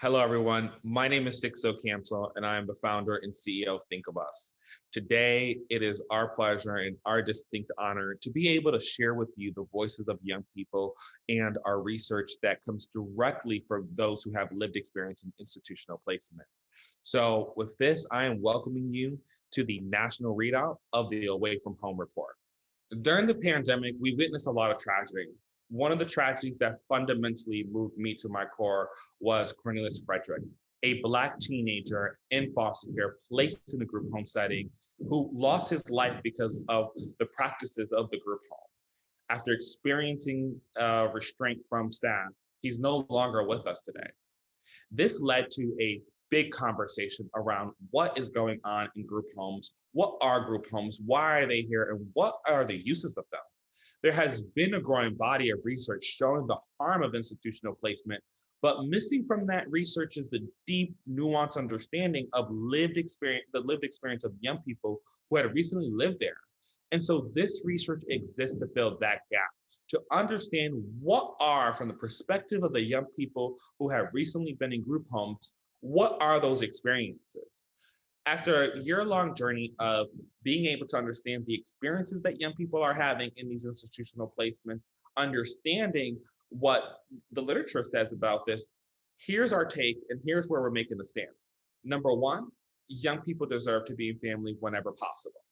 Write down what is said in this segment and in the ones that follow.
Hello, everyone. My name is Sixto Cancel, and I am the founder and CEO of Think of Us. Today, it is our pleasure and our distinct honor to be able to share with you the voices of young people and our research that comes directly from those who have lived experience in institutional placement. So, with this, I am welcoming you to the national readout of the Away from Home report. During the pandemic, we witnessed a lot of tragedy. One of the tragedies that fundamentally moved me to my core was Cornelius Frederick, a Black teenager in foster care placed in a group home setting who lost his life because of the practices of the group home. After experiencing restraint from staff, he's no longer with us today. This led to a big conversation around what is going on in group homes, what are group homes, why are they here, and what are the uses of them. There has been a growing body of research showing the harm of institutional placement, but missing from that research is the deep, nuanced understanding of the lived experience of young people who had recently lived there. And so this research exists to fill that gap, to understand what are, from the perspective of the young people who have recently been in group homes, what are those experiences? After a year-long journey of being able to understand the experiences that young people are having in these institutional placements, understanding what the literature says about this, here's our take and here's where we're making the stance. Number one, young people deserve to be in family whenever possible.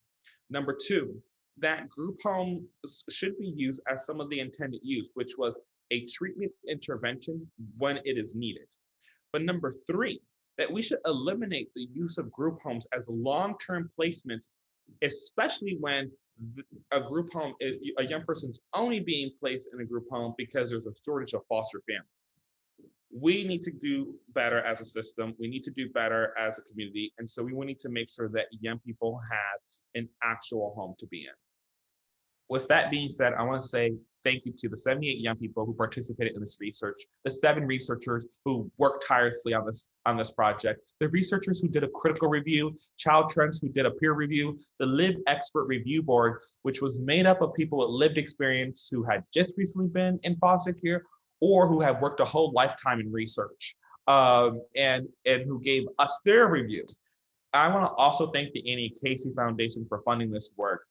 Number two, that group home should be used as some of the intended use, which was a treatment intervention when it is needed. But number three, that we should eliminate the use of group homes as long-term placements, especially when a group home, a young person's only being placed in a group home because there's a shortage of foster families. We need to do better as a system. We need to do better as a community. And so we need to make sure that young people have an actual home to be in. With that being said, I want to say thank you to the 78 young people who participated in this research, the 7 researchers who worked tirelessly on this project, the researchers who did a critical review, Child Trends who did a peer review, the Lived Expert Review Board, which was made up of people with lived experience who had just recently been in foster care or who have worked a whole lifetime in research, and who gave us their reviews. I want to also thank the Annie Casey Foundation for funding this work.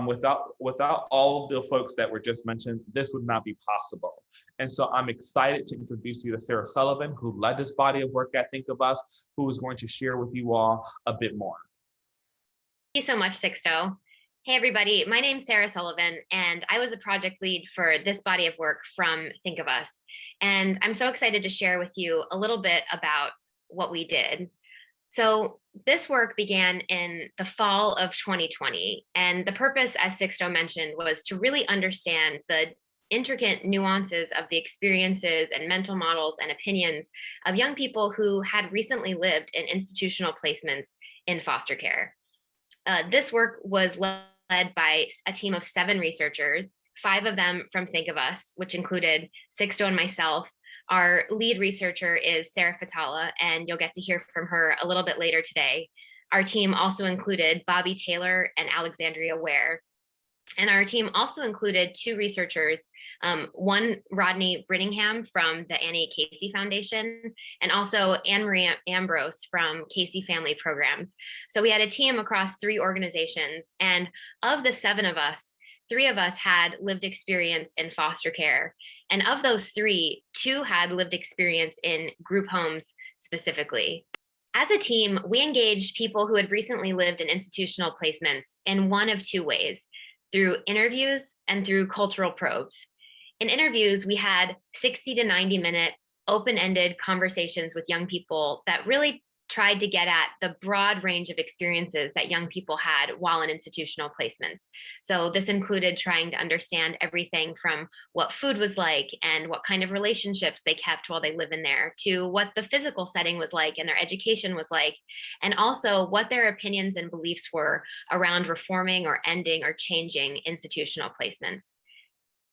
Without all of the folks that were just mentioned, this would not be possible. And so I'm excited to introduce you to Sarah Sullivan, who led this body of work at Think of Us, who is going to share with you all a bit more. Thank you so much, Sixto. Hey, everybody. My name's Sarah Sullivan, and I was a project lead for this body of work from Think of Us. And I'm so excited to share with you a little bit about what we did. So this work began in the fall of 2020, and the purpose, as Sixto mentioned, was to really understand the intricate nuances of the experiences and mental models and opinions of young people who had recently lived in institutional placements in foster care. This work was led by a team of 7 researchers, 5 of them from Think of Us, which included Sixto and myself. Our lead researcher is Sarah Fatala, and you'll get to hear from her a little bit later today. Our team also included Bobby Taylor and Alexandria Ware. And our team also included 2 researchers, one Rodney Brittingham from the Annie Casey Foundation, and also Anne-Marie Ambrose from Casey Family Programs. So we had a team across 3 organizations, and of the 7 of us, 3 of us had lived experience in foster care. And of those 3, 2 had lived experience in group homes specifically. As a team, we engaged people who had recently lived in institutional placements in one of 2 ways, through interviews and through cultural probes. In interviews, we had 60 to 90-minute open-ended conversations with young people that really tried to get at the broad range of experiences that young people had while in institutional placements. So this included trying to understand everything from what food was like and what kind of relationships they kept while they live in there, to what the physical setting was like and their education was like, and also what their opinions and beliefs were around reforming or ending or changing institutional placements.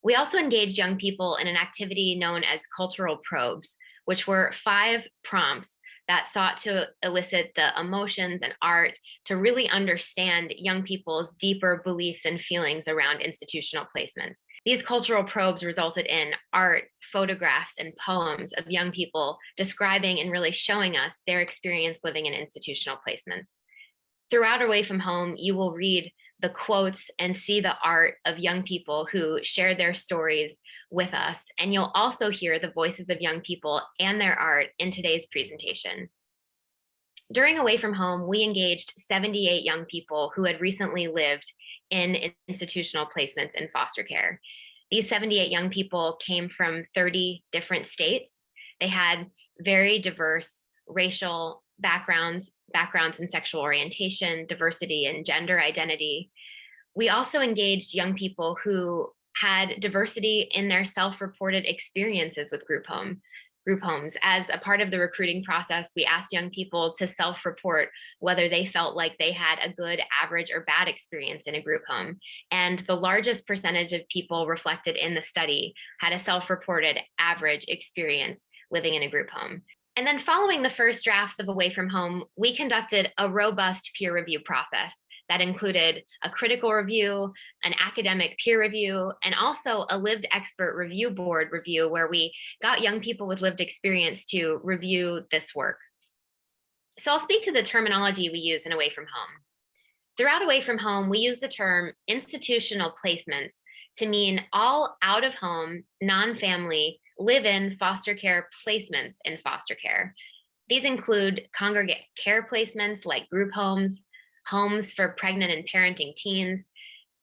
We also engaged young people in an activity known as cultural probes, which were 5 prompts that sought to elicit the emotions and art to really understand young people's deeper beliefs and feelings around institutional placements. These cultural probes resulted in art, photographs, and poems of young people describing and really showing us their experience living in institutional placements. Throughout Away from Home, you will read the quotes and see the art of young people who share their stories with us. And you'll also hear the voices of young people and their art in today's presentation. During Away from Home, we engaged 78 young people who had recently lived in institutional placements in foster care. These 78 young people came from 30 different states. They had very diverse racial backgrounds in sexual orientation, diversity, and gender identity. We also engaged young people who had diversity in their self-reported experiences with group homes. As a part of the recruiting process, we asked young people to self-report whether they felt like they had a good, average, or bad experience in a group home. And the largest percentage of people reflected in the study had a self-reported average experience living in a group home. And then following the first drafts of Away from Home, we conducted a robust peer review process that included a critical review, an academic peer review, and also a lived expert review board review where we got young people with lived experience to review this work. So I'll speak to the terminology we use in Away from Home. Throughout Away from Home, we use the term institutional placements to mean all out-of-home, non-family, live-in foster care placements in foster care. These include congregate care placements like group homes, homes for pregnant and parenting teens,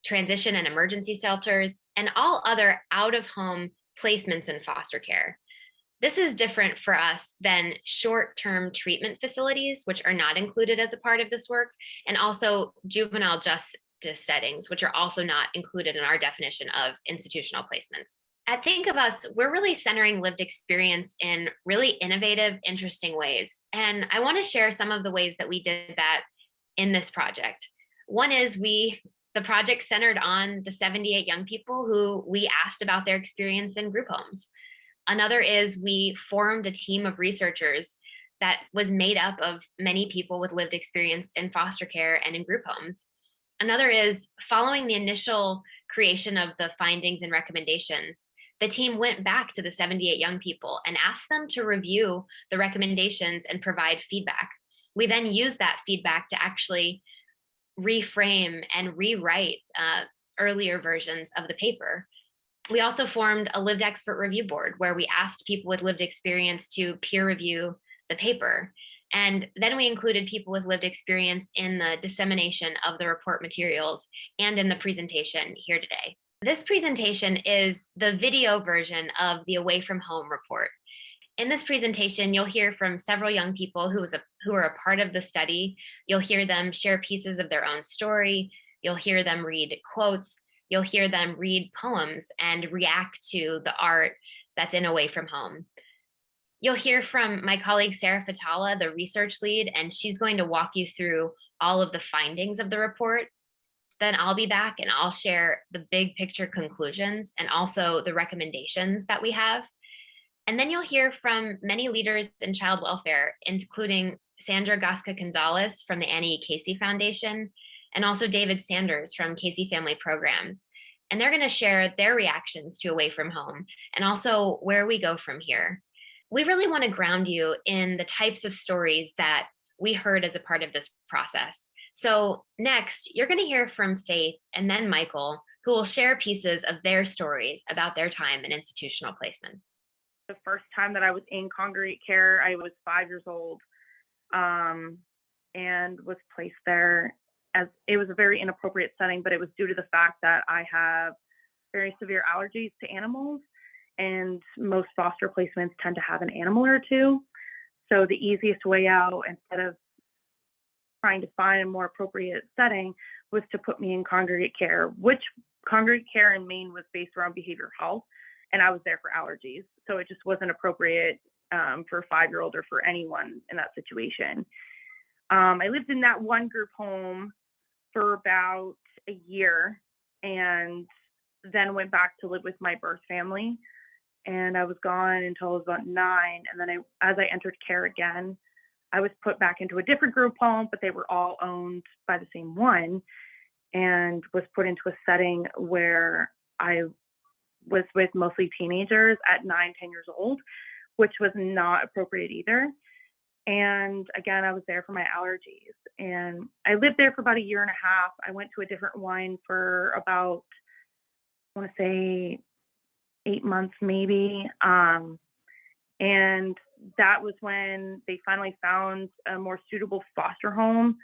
transition and emergency shelters, and all other out-of-home placements in foster care. This is different for us than short-term treatment facilities, which are not included as a part of this work, and also juvenile justice settings, which are also not included in our definition of institutional placements. At Think of Us, we're really centering lived experience in really innovative, interesting ways. And I want to share some of the ways that we did that in this project. One is the project centered on the 78 young people who we asked about their experience in group homes. Another is we formed a team of researchers that was made up of many people with lived experience in foster care and in group homes. Another is following the initial creation of the findings and recommendations, the team went back to the 78 young people and asked them to review the recommendations and provide feedback. We then used that feedback to actually reframe and rewrite earlier versions of the paper. We also formed a lived expert review board where we asked people with lived experience to peer review the paper. And then we included people with lived experience in the dissemination of the report materials and in the presentation here today. This presentation is the video version of the Away from Home report. In this presentation, you'll hear from several young people who are a part of the study. You'll hear them share pieces of their own story. You'll hear them read quotes. You'll hear them read poems and react to the art that's in Away from Home. You'll hear from my colleague, Sarah Fatala, the research lead, and she's going to walk you through all of the findings of the report. Then I'll be back and I'll share the big picture conclusions and also the recommendations that we have. And then you'll hear from many leaders in child welfare, including Sandra Gasca Gonzalez from the Annie E. Casey Foundation, and also David Sanders from Casey Family Programs. And they're going to share their reactions to Away from Home and also where we go from here. We really want to ground you in the types of stories that we heard as a part of this process. So next, you're going to hear from Faith and then Michael, who will share pieces of their stories about their time in institutional placements. The first time that I was in congregate care, I was 5 years old and was placed there as it was a very inappropriate setting, but it was due to the fact that I have very severe allergies to animals, and most foster placements tend to have an animal or two. So the easiest way out, instead of trying to find a more appropriate setting, was to put me in congregate care, which congregate care in Maine was based around behavioral health, and I was there for allergies. So it just wasn't appropriate for a 5-year-old or for anyone in that situation. I lived in that one group home for about a year and then went back to live with my birth family. And I was gone until I was about 9. And then as I entered care again, I was put back into a different group home, but they were all owned by the same one, and was put into a setting where I was with mostly teenagers at 9, 10 years old, which was not appropriate either. And again, I was there for my allergies. And I lived there for about a year and a half. I went to a different one for about, I want to say, 8 months maybe. And that was when they finally found a more suitable foster home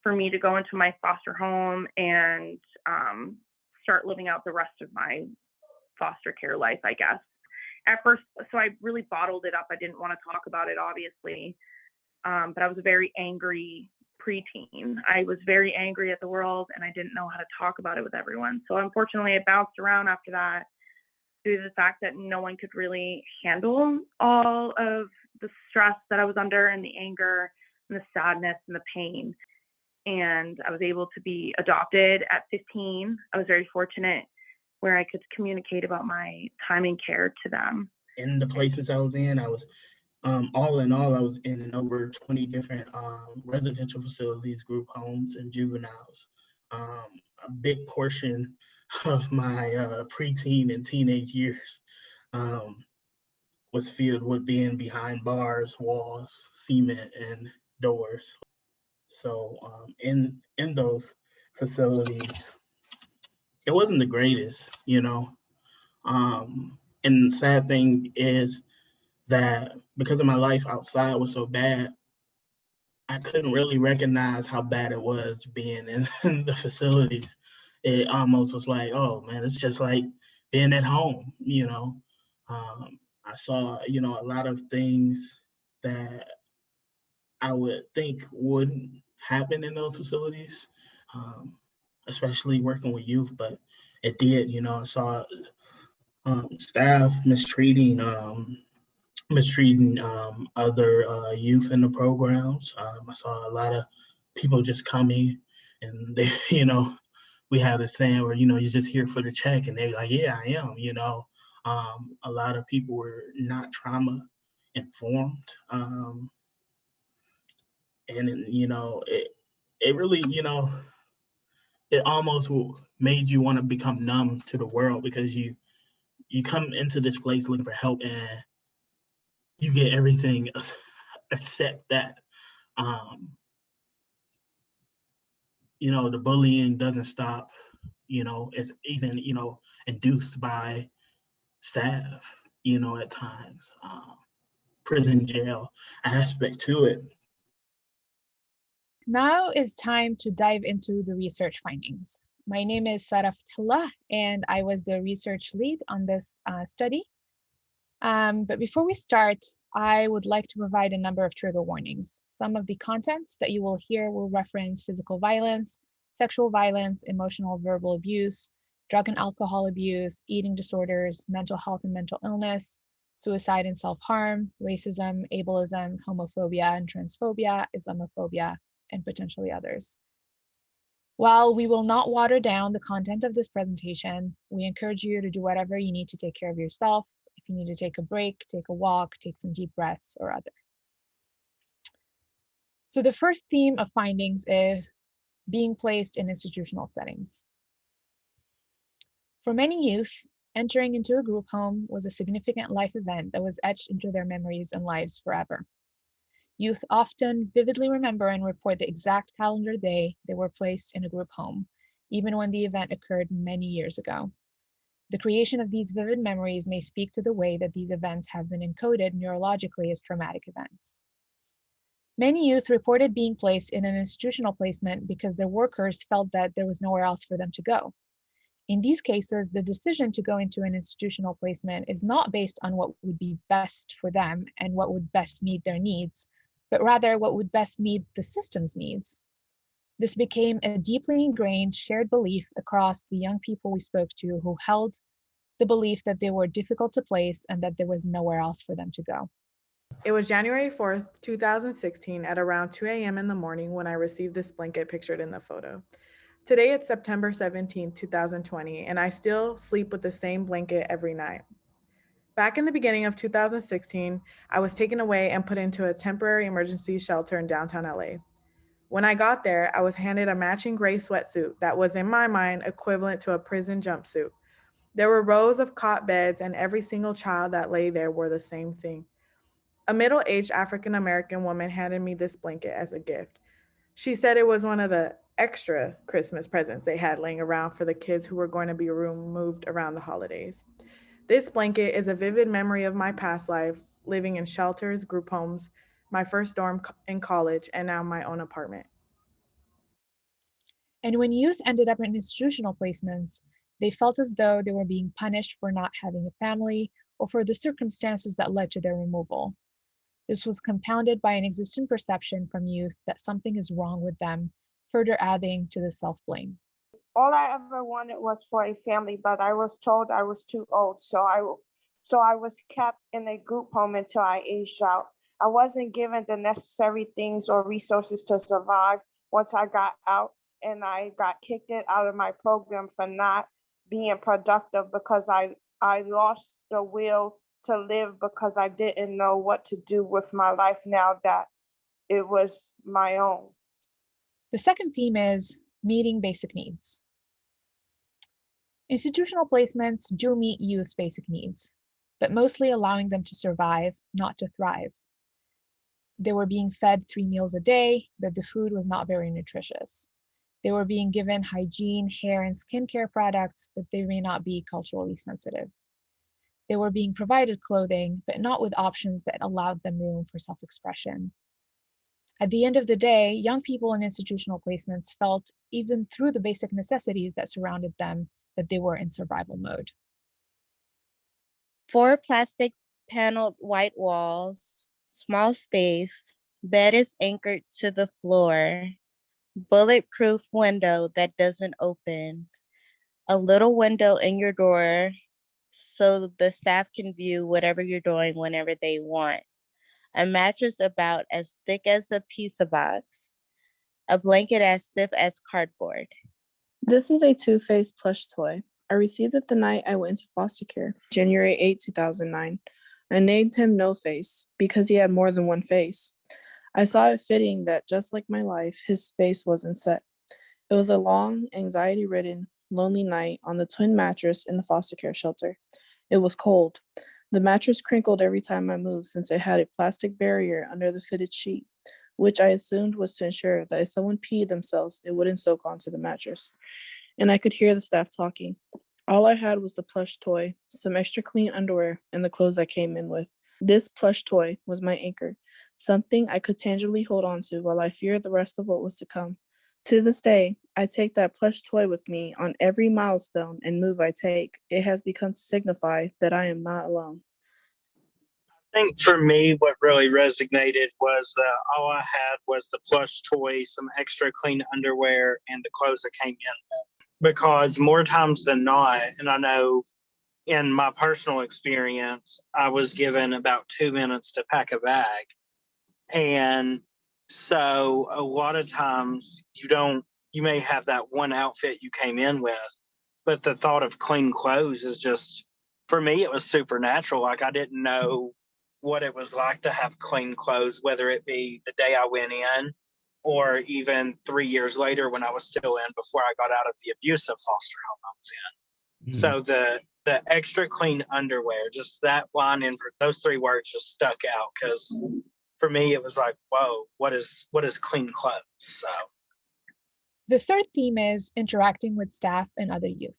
for me to go into my foster home and start living out the rest of my foster care life, I guess. At first, so I really bottled it up. I didn't want to talk about it, obviously. But I was a very angry preteen. I was very angry at the world, and I didn't know how to talk about it with everyone. So unfortunately, it bounced around after that due to the fact that no one could really handle all of the stress that I was under, and the anger and the sadness and the pain. And I was able to be adopted at 15. I was very fortunate where I could communicate about my time and care to them. In the placements I was in, I was all in all, I was in over 20 different residential facilities, group homes, and juveniles. A big portion of my preteen and teenage years was filled with being behind bars, walls, cement, and doors. So in those facilities, it wasn't the greatest, you know. And the sad thing is that because of my life outside was so bad, I couldn't really recognize how bad it was being in the facilities. It almost was like, oh man, it's just like being at home, you know. I saw, you know, a lot of things that I would think wouldn't happen in those facilities, especially working with youth, but it did, you know. I saw staff mistreating other youth in the programs. I saw a lot of people just coming and they, you know, we have this saying where, you know, you're just here for the check, and they're like, yeah, I am, you know. A lot of people were not trauma informed. And, you know, it really, you know, it almost made you want to become numb to the world, because you come into this place looking for help, and you get everything except that. You know, the bullying doesn't stop. You know, it's even, you know, induced by staff, you know, at times. Prison jail aspect to it. Now is time to dive into the research findings. My name is Sarah Fatullah, and I was the research lead on this study. But before we start, I would like to provide a number of trigger warnings. Some of the contents that you will hear will reference physical violence, sexual violence, emotional verbal abuse, drug and alcohol abuse, eating disorders, mental health and mental illness, suicide and self-harm, racism, ableism, homophobia and transphobia, Islamophobia, and potentially others. While we will not water down the content of this presentation, we encourage you to do whatever you need to take care of yourself. If you need to take a break, take a walk, take some deep breaths, or other. So the first theme of findings is being placed in institutional settings. For many youth, entering into a group home was a significant life event that was etched into their memories and lives forever. Youth often vividly remember and report the exact calendar day they were placed in a group home, even when the event occurred many years ago. The creation of these vivid memories may speak to the way that these events have been encoded neurologically as traumatic events. Many youth reported being placed in an institutional placement because their workers felt that there was nowhere else for them to go. In these cases, the decision to go into an institutional placement is not based on what would be best for them and what would best meet their needs, but rather what would best meet the system's needs. This became a deeply ingrained shared belief across the young people we spoke to, who held the belief that they were difficult to place and that there was nowhere else for them to go. It was January 4th, 2016 at around 2 a.m. in the morning when I received this blanket pictured in the photo. Today it's September 17th, 2020, and I still sleep with the same blanket every night. Back in the beginning of 2016, I was taken away and put into a temporary emergency shelter in downtown LA. When I got there, I was handed a matching gray sweatsuit that was, in my mind, equivalent to a prison jumpsuit. There were rows of cot beds, and every single child that lay there wore the same thing. A middle-aged African-American woman handed me this blanket as a gift. She said it was one of the extra Christmas presents they had laying around for the kids who were going to be removed around the holidays. This blanket is a vivid memory of my past life, living in shelters, group homes, my first dorm in college, and now my own apartment. And when youth ended up in institutional placements, they felt as though they were being punished for not having a family or for the circumstances that led to their removal. This was compounded by an existing perception from youth that something is wrong with them, further adding to the self-blame. All I ever wanted was for a family, but I was told I was too old, so I was kept in a group home until I aged out. I wasn't given the necessary things or resources to survive once I got out, and I got kicked out of my program for not being productive because I lost the will to live because I didn't know what to do with my life now that it was my own. The second theme is meeting basic needs. Institutional placements do meet youth's basic needs, but mostly allowing them to survive, not to thrive. They were being fed 3 meals a day, but the food was not very nutritious. They were being given hygiene, hair, and skincare products, but they may not be culturally sensitive. They were being provided clothing, but not with options that allowed them room for self-expression. At the end of the day, young people in institutional placements felt, even through the basic necessities that surrounded them, that they were in survival mode. 4 plastic paneled white walls, small space, bed is anchored to the floor, bulletproof window that doesn't open, a little window in your door so the staff can view whatever you're doing whenever they want, a mattress about as thick as a pizza box, a blanket as stiff as cardboard. This is a Two-Face plush toy. I received it the night I went into foster care, January 8, 2009. I named him No Face because he had more than one face. I saw it fitting that just like my life, his face wasn't set. It was a long, anxiety-ridden, lonely night on the twin mattress in the foster care shelter. It was cold. The mattress crinkled every time I moved since it had a plastic barrier under the fitted sheet, which I assumed was to ensure that if someone peed themselves, it wouldn't soak onto the mattress. And I could hear the staff talking. All I had was the plush toy, some extra clean underwear, and the clothes I came in with. This plush toy was my anchor, something I could tangibly hold on to while I feared the rest of what was to come. To this day, I take that plush toy with me on every milestone and move I take. It has become to signify that I am not alone. I think for me, what really resonated was all I had was the plush toy, some extra clean underwear, and the clothes I came in with. Because more times than not, and I know in my personal experience, I was given about 2 minutes to pack a bag. And so a lot of times you may have that one outfit you came in with, but the thought of clean clothes is just, for me, it was supernatural. Like I didn't know what it was like to have clean clothes, whether it be the day I went in or even 3 years later when I was still in before I got out of the abusive foster home I was in. Mm-hmm. So the extra clean underwear, just that line in those 3 words just stuck out because for me it was like, whoa, what is clean clothes? So the third theme is interacting with staff and other youth.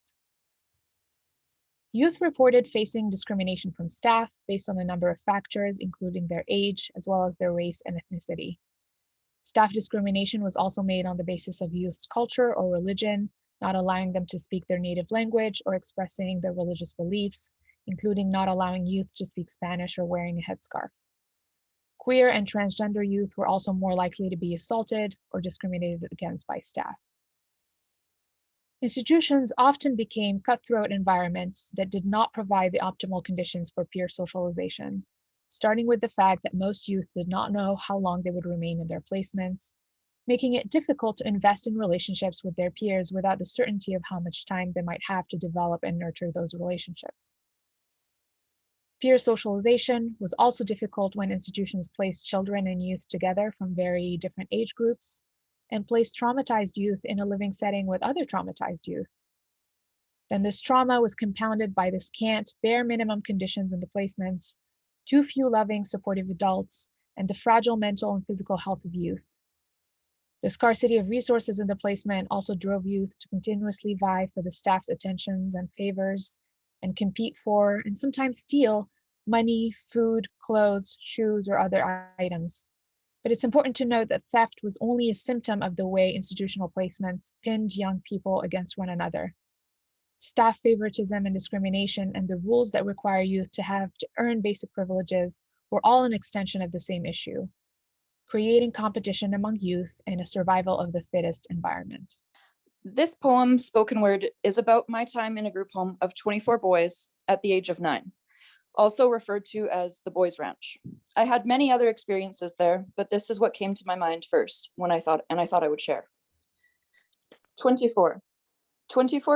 Youth reported facing discrimination from staff based on a number of factors, including their age, as well as their race and ethnicity. Staff discrimination was also made on the basis of youth's culture or religion, not allowing them to speak their native language or expressing their religious beliefs, including not allowing youth to speak Spanish or wearing a headscarf. Queer and transgender youth were also more likely to be assaulted or discriminated against by staff. Institutions often became cutthroat environments that did not provide the optimal conditions for peer socialization, starting with the fact that most youth did not know how long they would remain in their placements, making it difficult to invest in relationships with their peers without the certainty of how much time they might have to develop and nurture those relationships. Peer socialization was also difficult when institutions placed children and youth together from very different age groups and placed traumatized youth in a living setting with other traumatized youth. Then this trauma was compounded by the scant, bare minimum conditions in the placements, too few loving, supportive adults, and the fragile mental and physical health of youth. The scarcity of resources in the placement also drove youth to continuously vie for the staff's attentions and favors and compete for, and sometimes steal, money, food, clothes, shoes, or other items. But it's important to note that theft was only a symptom of the way institutional placements pinned young people against one another. Staff favoritism and discrimination and the rules that require youth to have to earn basic privileges were all an extension of the same issue, creating competition among youth and a survival of the fittest environment. This poem, spoken word, is about my time in a group home of 24 boys at the age of 9, also referred to as the Boys Ranch. I had many other experiences there, but this is what came to my mind first when I thought I would share. 24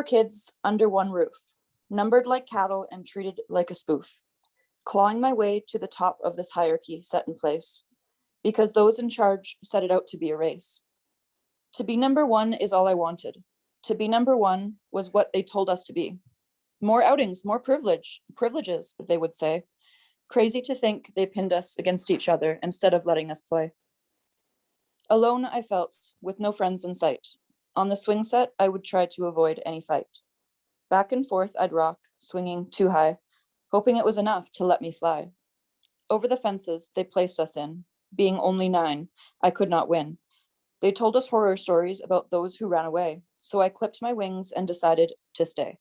kids under one roof, numbered like cattle and treated like a spoof, clawing my way to the top of this hierarchy set in place, because those in charge set it out to be a race. To be number one is all I wanted. To be number one was what they told us to be. More outings, more privileges, they would say. Crazy to think they pinned us against each other instead of letting us play. Alone, I felt, with no friends in sight. On the swing set, I would try to avoid any fight. Back and forth, I'd rock, swinging too high, hoping it was enough to let me fly. Over the fences they placed us in, being only 9, I could not win. They told us horror stories about those who ran away, so I clipped my wings and decided to stay.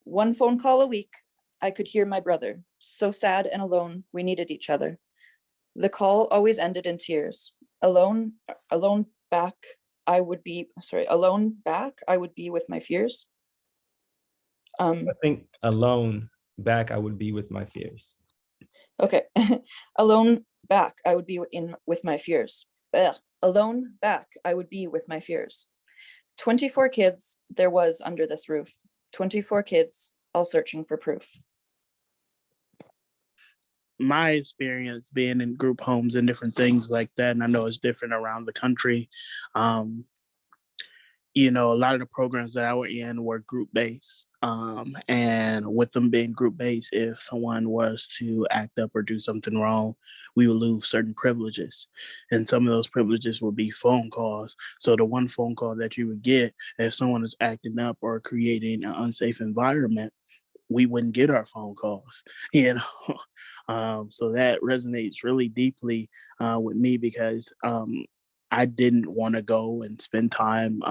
One phone call a week, I could hear my brother, so sad and alone, we needed each other. The call always ended in tears. Alone back, I would be with my fears. I think alone back, I would be with my fears. Okay, alone back, I would be with my fears. Alone back, I would be with my fears. 24 kids there was under this roof. 24 kids, all searching for proof. My experience being in group homes and different things like that, and I know it's different around the country. A lot of the programs that I were in were group-based. And with them being group-based, if someone was to act up or do something wrong, we would lose certain privileges. And some of those privileges would be phone calls. So the one phone call that you would get if someone is acting up or creating an unsafe environment, we wouldn't get our phone calls, so that resonates really deeply with me because I didn't want to go and spend time,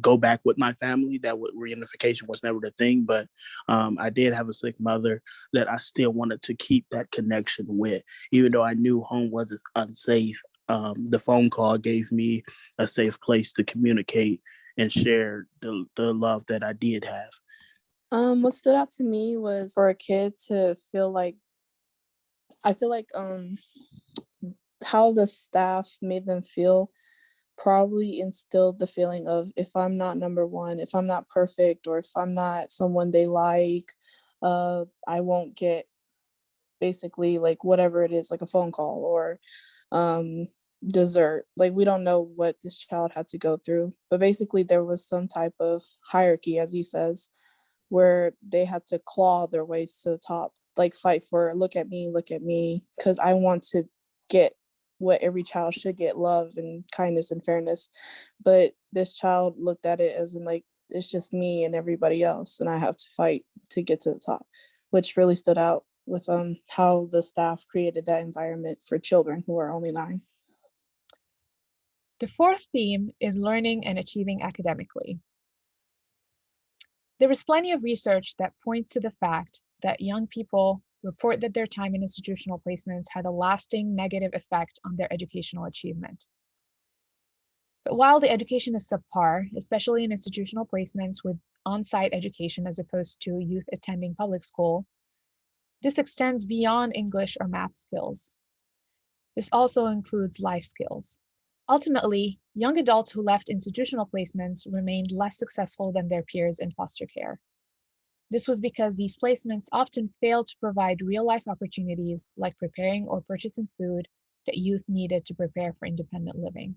go back with my family. Reunification was never the thing, but I did have a sick mother that I still wanted to keep that connection with, even though I knew home wasn't unsafe. The phone call gave me a safe place to communicate and share the love that I did have. What stood out to me was for a kid to feel like, I feel like how the staff made them feel probably instilled the feeling of, if I'm not number one, if I'm not perfect, or if I'm not someone they like, I won't get basically like whatever it is, like a phone call or dessert. Like, we don't know what this child had to go through, but basically there was some type of hierarchy, as he says, where they had to claw their ways to the top, like fight for, look at me, because I want to get what every child should get, love and kindness and fairness. But this child looked at it as in like, it's just me and everybody else, and I have to fight to get to the top, which really stood out with how the staff created that environment for children who are only 9. The fourth theme is learning and achieving academically. There is plenty of research that points to the fact that young people report that their time in institutional placements had a lasting negative effect on their educational achievement. But while the education is subpar, especially in institutional placements with on-site education as opposed to youth attending public school, this extends beyond English or math skills. This also includes life skills. Ultimately, young adults who left institutional placements remained less successful than their peers in foster care. This was because these placements often failed to provide real-life opportunities like preparing or purchasing food that youth needed to prepare for independent living.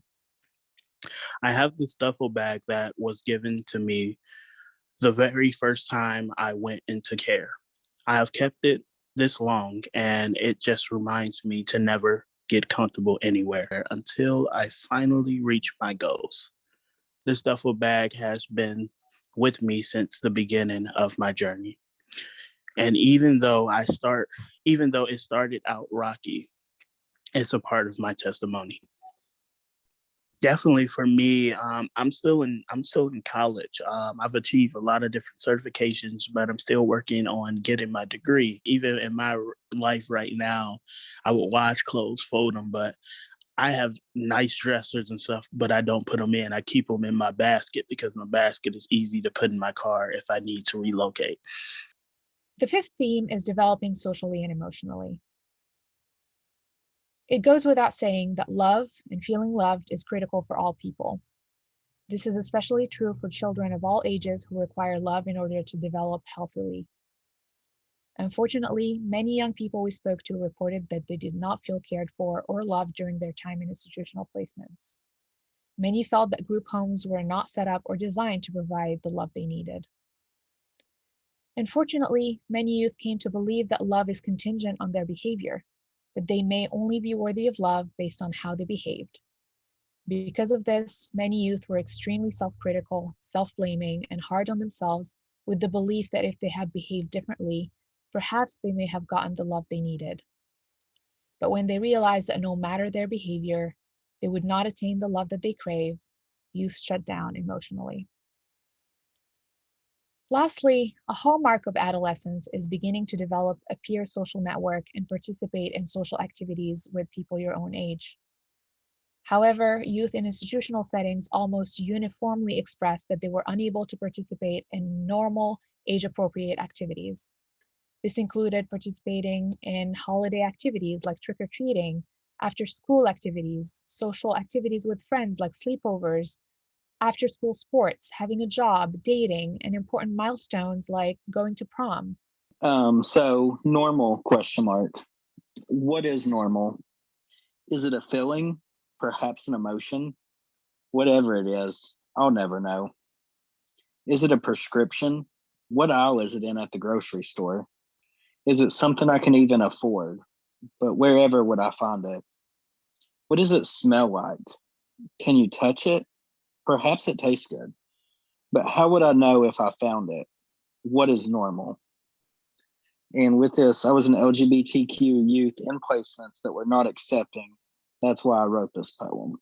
I have this duffel bag that was given to me the very first time I went into care. I have kept it this long, and it just reminds me to never get comfortable anywhere until I finally reach my goals. This duffel bag has been with me since the beginning of my journey. And even though it started out rocky, it's a part of my testimony. Definitely for me, I'm still in college. I've achieved a lot of different certifications, but I'm still working on getting my degree. Even in my life right now, I would wash clothes, fold them, but I have nice dressers and stuff, but I don't put them in. I keep them in my basket because my basket is easy to put in my car if I need to relocate. The fifth theme is developing socially and emotionally. It goes without saying that love and feeling loved is critical for all people. This is especially true for children of all ages who require love in order to develop healthily. Unfortunately, many young people we spoke to reported that they did not feel cared for or loved during their time in institutional placements. Many felt that group homes were not set up or designed to provide the love they needed. Unfortunately, many youth came to believe that love is contingent on their behavior, that they may only be worthy of love based on how they behaved. Because of this, many youth were extremely self-critical, self-blaming, and hard on themselves, with the belief that if they had behaved differently, perhaps they may have gotten the love they needed. But when they realized that no matter their behavior, they would not attain the love that they crave, youth shut down emotionally. Lastly, a hallmark of adolescence is beginning to develop a peer social network and participate in social activities with people your own age. However, youth in institutional settings almost uniformly expressed that they were unable to participate in normal, age-appropriate activities. This included participating in holiday activities like trick-or-treating, after-school activities, social activities with friends like sleepovers, after-school sports, having a job, dating, and important milestones like going to prom. So normal question mark. What is normal? Is it a feeling? Perhaps an emotion? Whatever it is, I'll never know. Is it a prescription? What aisle is it in at the grocery store? Is it something I can even afford? But wherever would I find it? What does it smell like? Can you touch it? Perhaps it tastes good. But how would I know if I found it? What is normal? And with this, I was an LGBTQ youth in placements that were not accepting. That's why I wrote this poem.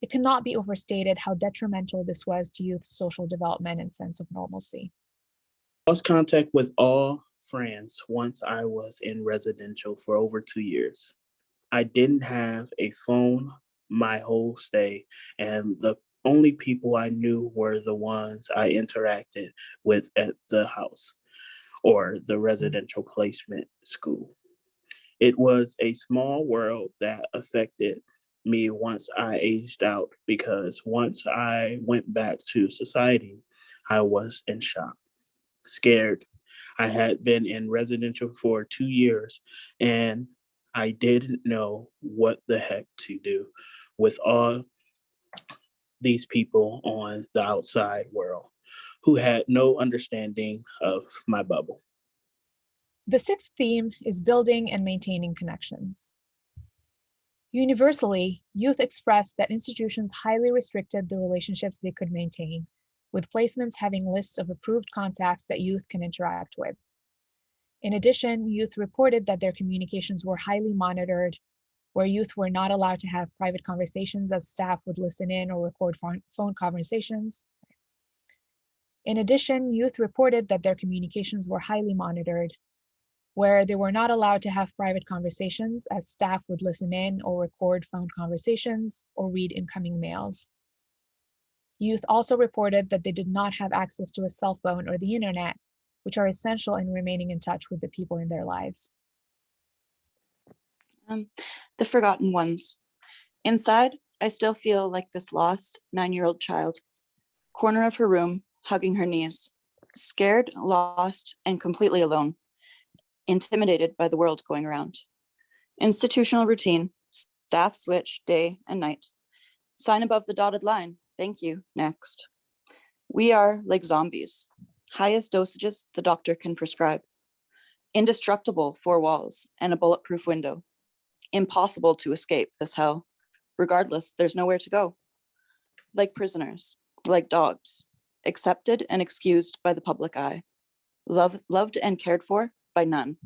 It cannot be overstated how detrimental this was to youth's social development and sense of normalcy. I lost contact with all friends once I was in residential for over 2 years. I didn't have a phone my whole stay, and the only people I knew were the ones I interacted with at the house or the residential placement school. It was a small world that affected me once I aged out, because once I went back to society, I was in shock, scared. I had been in residential for 2 years, and I didn't know what the heck to do with all these people on the outside world who had no understanding of my bubble. The sixth theme is building and maintaining connections. Universally, youth expressed that institutions highly restricted the relationships they could maintain, with placements having lists of approved contacts that youth can interact with. In addition, youth reported that their communications were highly monitored, where youth were not allowed to have private conversations as staff would listen in or record phone conversations. In addition, youth reported that their communications were highly monitored, where they were not allowed to have private conversations as staff would listen in or record phone conversations or read incoming mails. Youth also reported that they did not have access to a cell phone or the internet, which are essential in remaining in touch with the people in their lives. The forgotten ones. Inside, I still feel like this lost 9-year-old child. Corner of her room, hugging her knees. scared, lost, and completely alone, intimidated by the world going around. Institutional routine, staff switch day and night. Sign above the dotted line. Thank you. Next. We are like zombies. Highest dosages the doctor can prescribe. Indestructible four walls and a bulletproof window. Impossible to escape this hell. Regardless, there's nowhere to go. Like prisoners, like dogs, accepted and excused by the public eye. Loved and cared for by none.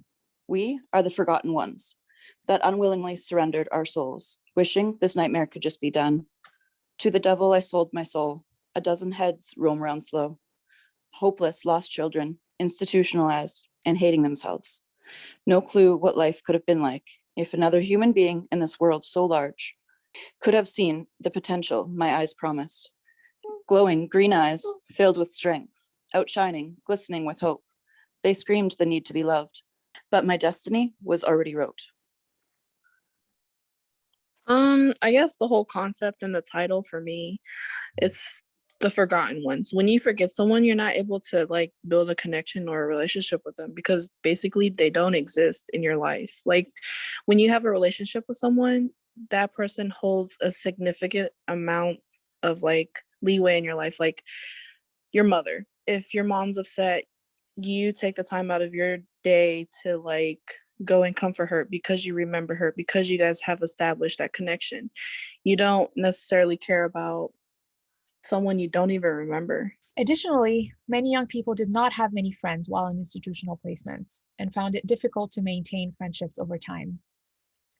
We are the forgotten ones that unwillingly surrendered our souls, wishing this nightmare could just be done. To the devil I sold my soul. A dozen heads roam around slow. Hopeless, lost children, institutionalized and hating themselves. No clue what life could have been like if another human being in this world so large could have seen the potential my eyes promised. Glowing green eyes filled with strength, outshining, glistening with hope. They screamed the need to be loved, but my destiny was already wrote. I guess the whole concept and the title for me, it's the forgotten ones. When you forget someone, you're not able to like build a connection or a relationship with them because basically they don't exist in your life. Like when you have a relationship with someone, that person holds a significant amount of like leeway in your life. Like your mother, if your mom's upset, you take the time out of your day to like go and comfort her because you remember her, because you guys have established that connection. You don't necessarily care about someone you don't even remember. Additionally, many young people did not have many friends while in institutional placements and found it difficult to maintain friendships over time.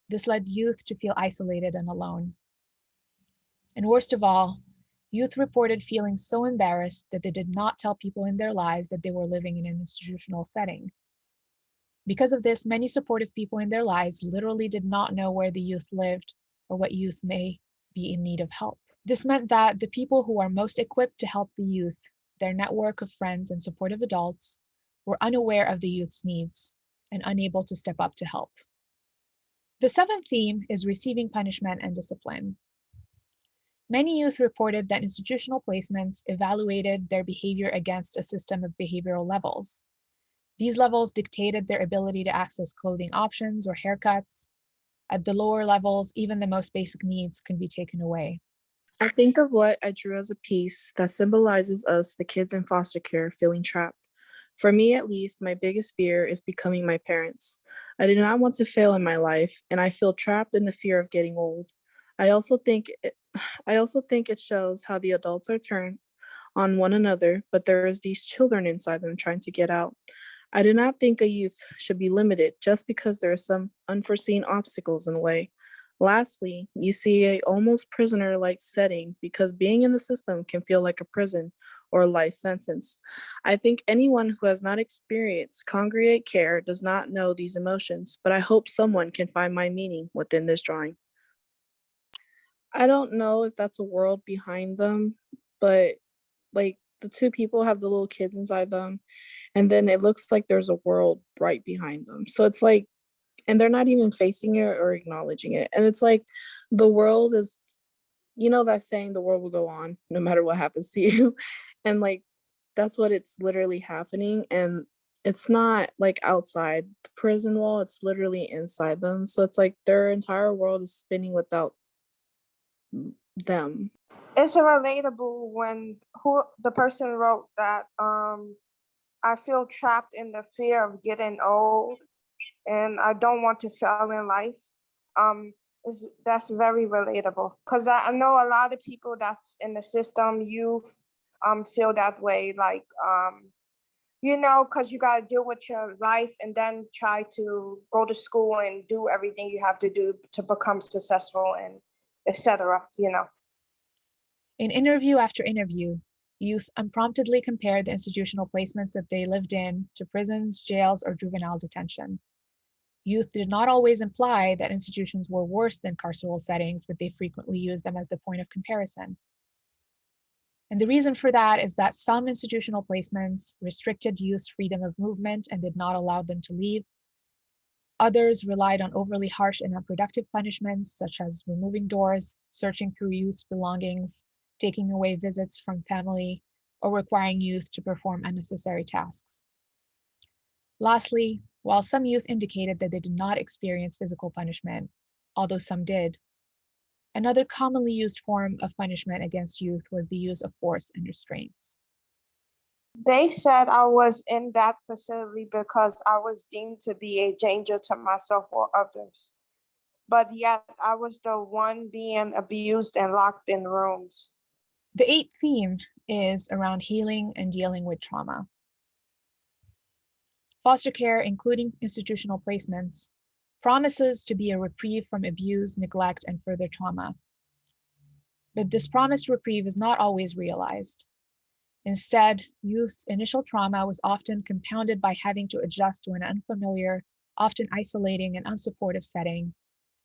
This led youth to feel isolated and alone. And worst of all, youth reported feeling so embarrassed that they did not tell people in their lives that they were living in an institutional setting. Because of this, many supportive people in their lives literally did not know where the youth lived or what youth may be in need of help. This meant that the people who are most equipped to help the youth, their network of friends and supportive adults, were unaware of the youth's needs and unable to step up to help. The seventh theme is receiving punishment and discipline. Many youth reported that institutional placements evaluated their behavior against a system of behavioral levels. These levels dictated their ability to access clothing options or haircuts. At the lower levels, even the most basic needs can be taken away. I think of what I drew as a piece that symbolizes us, the kids in foster care, feeling trapped. For me, at least, my biggest fear is becoming my parents. I do not want to fail in my life, and I feel trapped in the fear of getting old. I also think it shows how the adults are turned on one another, but there is these children inside them trying to get out. I do not think a youth should be limited just because there are some unforeseen obstacles in the way. Lastly, you see a almost prisoner-like setting because being in the system can feel like a prison or a life sentence. I think anyone who has not experienced congregate care does not know these emotions, but I hope someone can find my meaning within this drawing. I don't know if that's a world behind them, but like the two people have the little kids inside them, and then it looks like there's a world right behind them. So it's like, and they're not even facing it or acknowledging it. And it's like the world is, you know, that saying, the world will go on no matter what happens to you. And like, that's what it's literally happening. And it's not like outside the prison wall, it's literally inside them. So it's like their entire world is spinning without them. It's relatable when the person wrote that I feel trapped in the fear of getting old and I don't want to fail in life. That's very relatable because I know a lot of people that's in the system, youth, feel that way, like you know, because you got to deal with your life and then try to go to school and do everything you have to do to become successful and etc. You know. In interview after interview, youth unpromptedly compared the institutional placements that they lived in to prisons, jails, or juvenile detention. Youth did not always imply that institutions were worse than carceral settings, but they frequently used them as the point of comparison. And the reason for that is that some institutional placements restricted youth's freedom of movement and did not allow them to leave. Others relied on overly harsh and unproductive punishments, such as removing doors, searching through youth's belongings, taking away visits from family, or requiring youth to perform unnecessary tasks. Lastly, while some youth indicated that they did not experience physical punishment, although some did, another commonly used form of punishment against youth was the use of force and restraints. They said I was in that facility because I was deemed to be a danger to myself or others. But yet I was the one being abused and locked in rooms. The eighth theme is around healing and dealing with trauma. Foster care, including institutional placements, promises to be a reprieve from abuse, neglect, and further trauma. But this promised reprieve is not always realized. Instead, youth's initial trauma was often compounded by having to adjust to an unfamiliar, often isolating and unsupportive setting,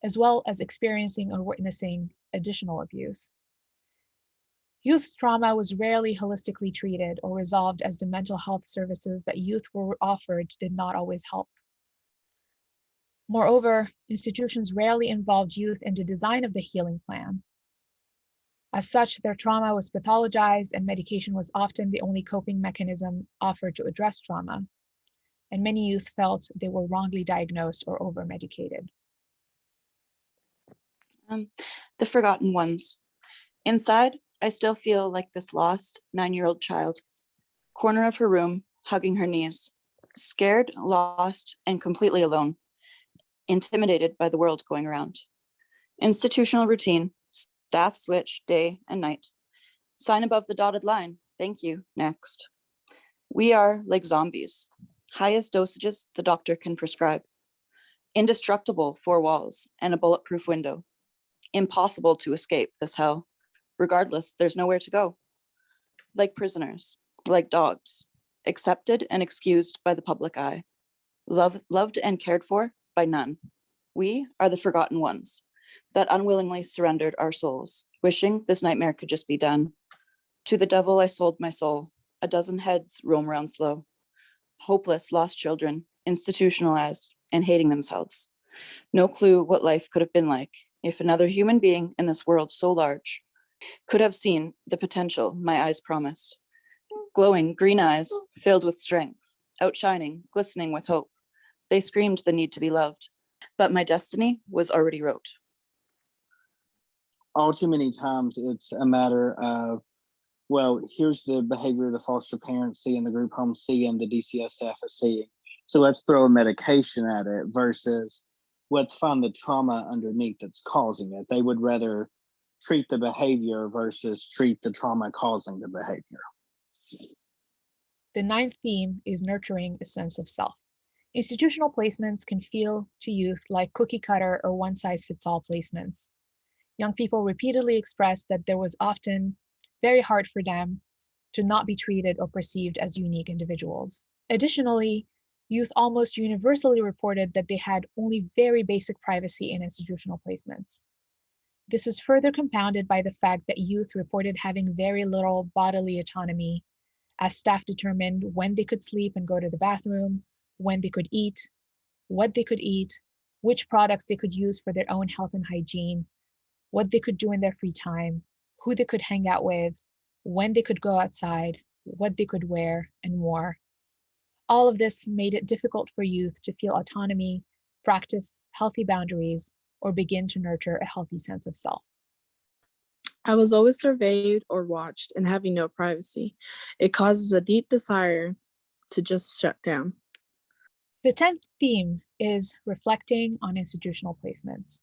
as well as experiencing or witnessing additional abuse. Youth's trauma was rarely holistically treated or resolved, as the mental health services that youth were offered did not always help. Moreover, institutions rarely involved youth in the design of the healing plan. As such, their trauma was pathologized and medication was often the only coping mechanism offered to address trauma, and many youth felt they were wrongly diagnosed or over-medicated. The forgotten ones. Inside, I still feel like this lost 9-year-old child. Corner of her room, hugging her knees, scared, lost, and completely alone, intimidated by the world going around. Institutional routine, staff switch day and night. Sign above the dotted line, thank you, next. We are like zombies, highest dosages the doctor can prescribe. Indestructible 4 walls and a bulletproof window. Impossible to escape this hell. Regardless, there's nowhere to go. Like prisoners, like dogs, accepted and excused by the public eye, loved and cared for by none. We are the forgotten ones that unwillingly surrendered our souls, wishing this nightmare could just be done. To the devil I sold my soul. A dozen heads roam around slow. Hopeless, lost children, institutionalized and hating themselves. No clue what life could have been like if another human being in this world so large could have seen the potential my eyes promised. Glowing green eyes filled with strength, outshining, glistening with hope. They screamed the need to be loved, but my destiny was already wrote. All too many times it's a matter of, well, here's the behavior the foster parents see and the group home see and the DCS staff are seeing. So let's throw a medication at it versus let's find the trauma underneath that's causing it. They would rather treat the behavior versus treat the trauma causing the behavior. The ninth theme is nurturing a sense of self. Institutional placements can feel to youth like cookie cutter or one-size-fits-all placements. Young people repeatedly expressed that there was often very hard for them to not be treated or perceived as unique individuals. Additionally, youth almost universally reported that they had only very basic privacy in institutional placements. This is further compounded by the fact that youth reported having very little bodily autonomy, as staff determined when they could sleep and go to the bathroom, when they could eat, what they could eat, which products they could use for their own health and hygiene, what they could do in their free time, who they could hang out with, when they could go outside, what they could wear, and more. All of this made it difficult for youth to feel autonomy, practice healthy boundaries, or begin to nurture a healthy sense of self. I was always surveyed or watched and having no privacy. It causes a deep desire to just shut down. The 10th theme is reflecting on institutional placements.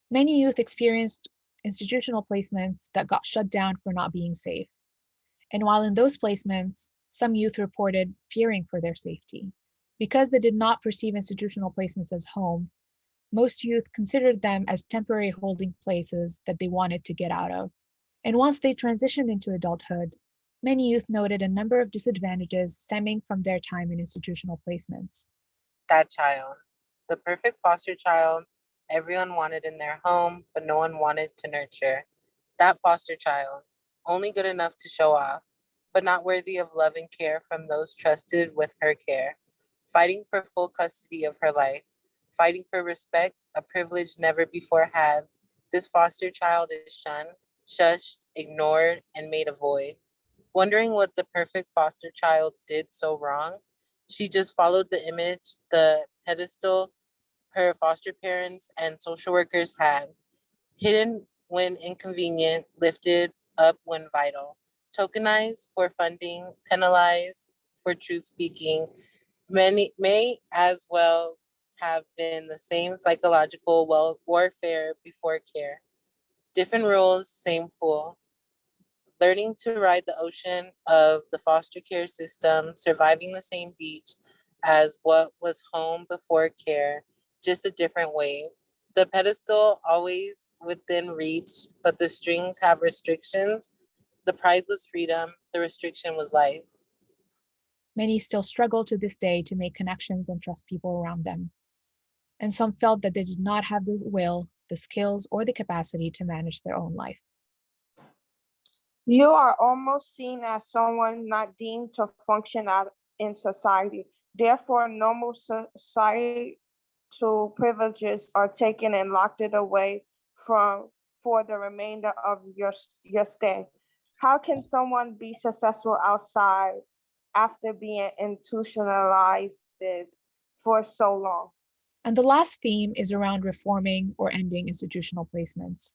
Many youth experienced institutional placements that got shut down for not being safe. And while in those placements, some youth reported fearing for their safety. Because they did not perceive institutional placements as home, most youth considered them as temporary holding places that they wanted to get out of. And once they transitioned into adulthood, many youth noted a number of disadvantages stemming from their time in institutional placements. That child, the perfect foster child everyone wanted in their home, but no one wanted to nurture. That foster child, only good enough to show off, but not worthy of love and care from those trusted with her care, fighting for full custody of her life, fighting for respect, a privilege never before had. This foster child is shunned, shushed, ignored, and made a void. wondering what the perfect foster child did so wrong. She just followed the image, the pedestal her foster parents and social workers had, hidden when inconvenient, lifted up when vital, tokenized for funding, penalized for truth speaking, many may as well have been the same psychological warfare before care. Different rules, same fool. Learning to ride the ocean of the foster care system, surviving the same beach as what was home before care, just a different wave. The pedestal always within reach, but the strings have restrictions. The prize was freedom, the restriction was life. Many still struggle to this day to make connections and trust people around them. And some felt that they did not have the will, the skills, or the capacity to manage their own life. You are almost seen as someone not deemed to function out in society. Therefore, normal societal privileges are taken and locked it away for the remainder of your stay. How can someone be successful outside after being institutionalized for so long? And the last theme is around reforming or ending institutional placements.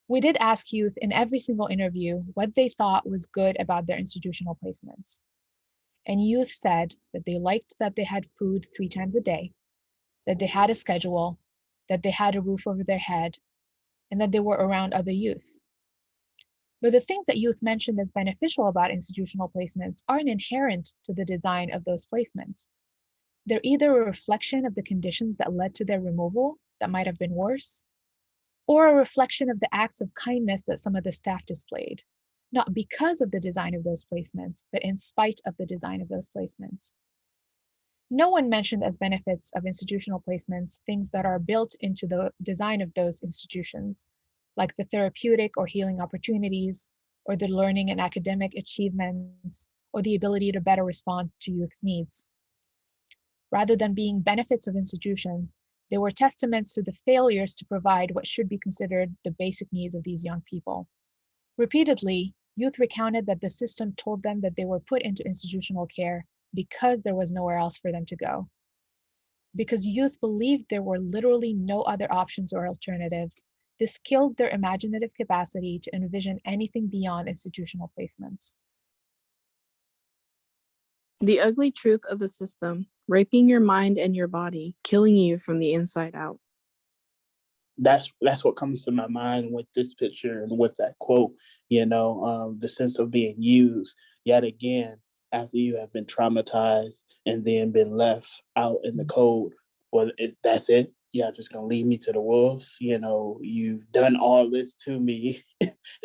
We did ask youth in every single interview what they thought was good about their institutional placements. And youth said that they liked that they had food 3 times a day, that they had a schedule, that they had a roof over their head, and that they were around other youth. But the things that youth mentioned as beneficial about institutional placements aren't inherent to the design of those placements. They're either a reflection of the conditions that led to their removal that might have been worse, or a reflection of the acts of kindness that some of the staff displayed, not because of the design of those placements, but in spite of the design of those placements. No one mentioned as benefits of institutional placements things that are built into the design of those institutions, like the therapeutic or healing opportunities, or the learning and academic achievements, or the ability to better respond to youth's needs. Rather than being benefits of institutions, they were testaments to the failures to provide what should be considered the basic needs of these young people. Repeatedly, youth recounted that the system told them that they were put into institutional care because there was nowhere else for them to go. Because youth believed there were literally no other options or alternatives, this killed their imaginative capacity to envision anything beyond institutional placements. The ugly truth of the system, raping your mind and your body, killing you from the inside out. That's what comes to my mind with this picture and with that quote, the sense of being used yet again after you have been traumatized and then been left out in the cold. Well, that's it. Y'all just gonna leave me to the wolves. You've done all this to me.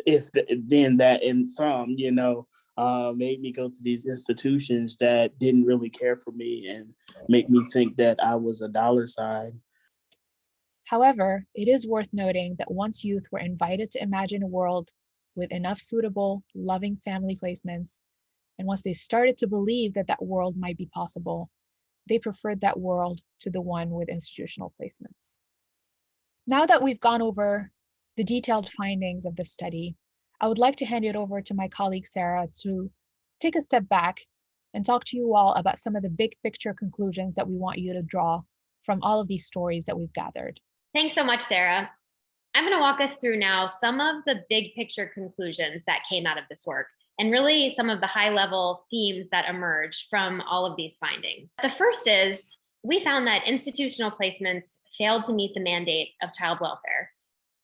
Then that in some, made me go to these institutions that didn't really care for me and make me think that I was a dollar sign. However, it is worth noting that once youth were invited to imagine a world with enough suitable, loving family placements, and once they started to believe that that world might be possible, they preferred that world to the one with institutional placements. Now that we've gone over the detailed findings of this study, I would like to hand it over to my colleague Sarah to take a step back and talk to you all about some of the big picture conclusions that we want you to draw from all of these stories that we've gathered. Thanks so much, Sarah. I'm going to walk us through now some of the big picture conclusions that came out of this work, and really some of the high level themes that emerged from all of these findings. The first is, we found that institutional placements failed to meet the mandate of child welfare.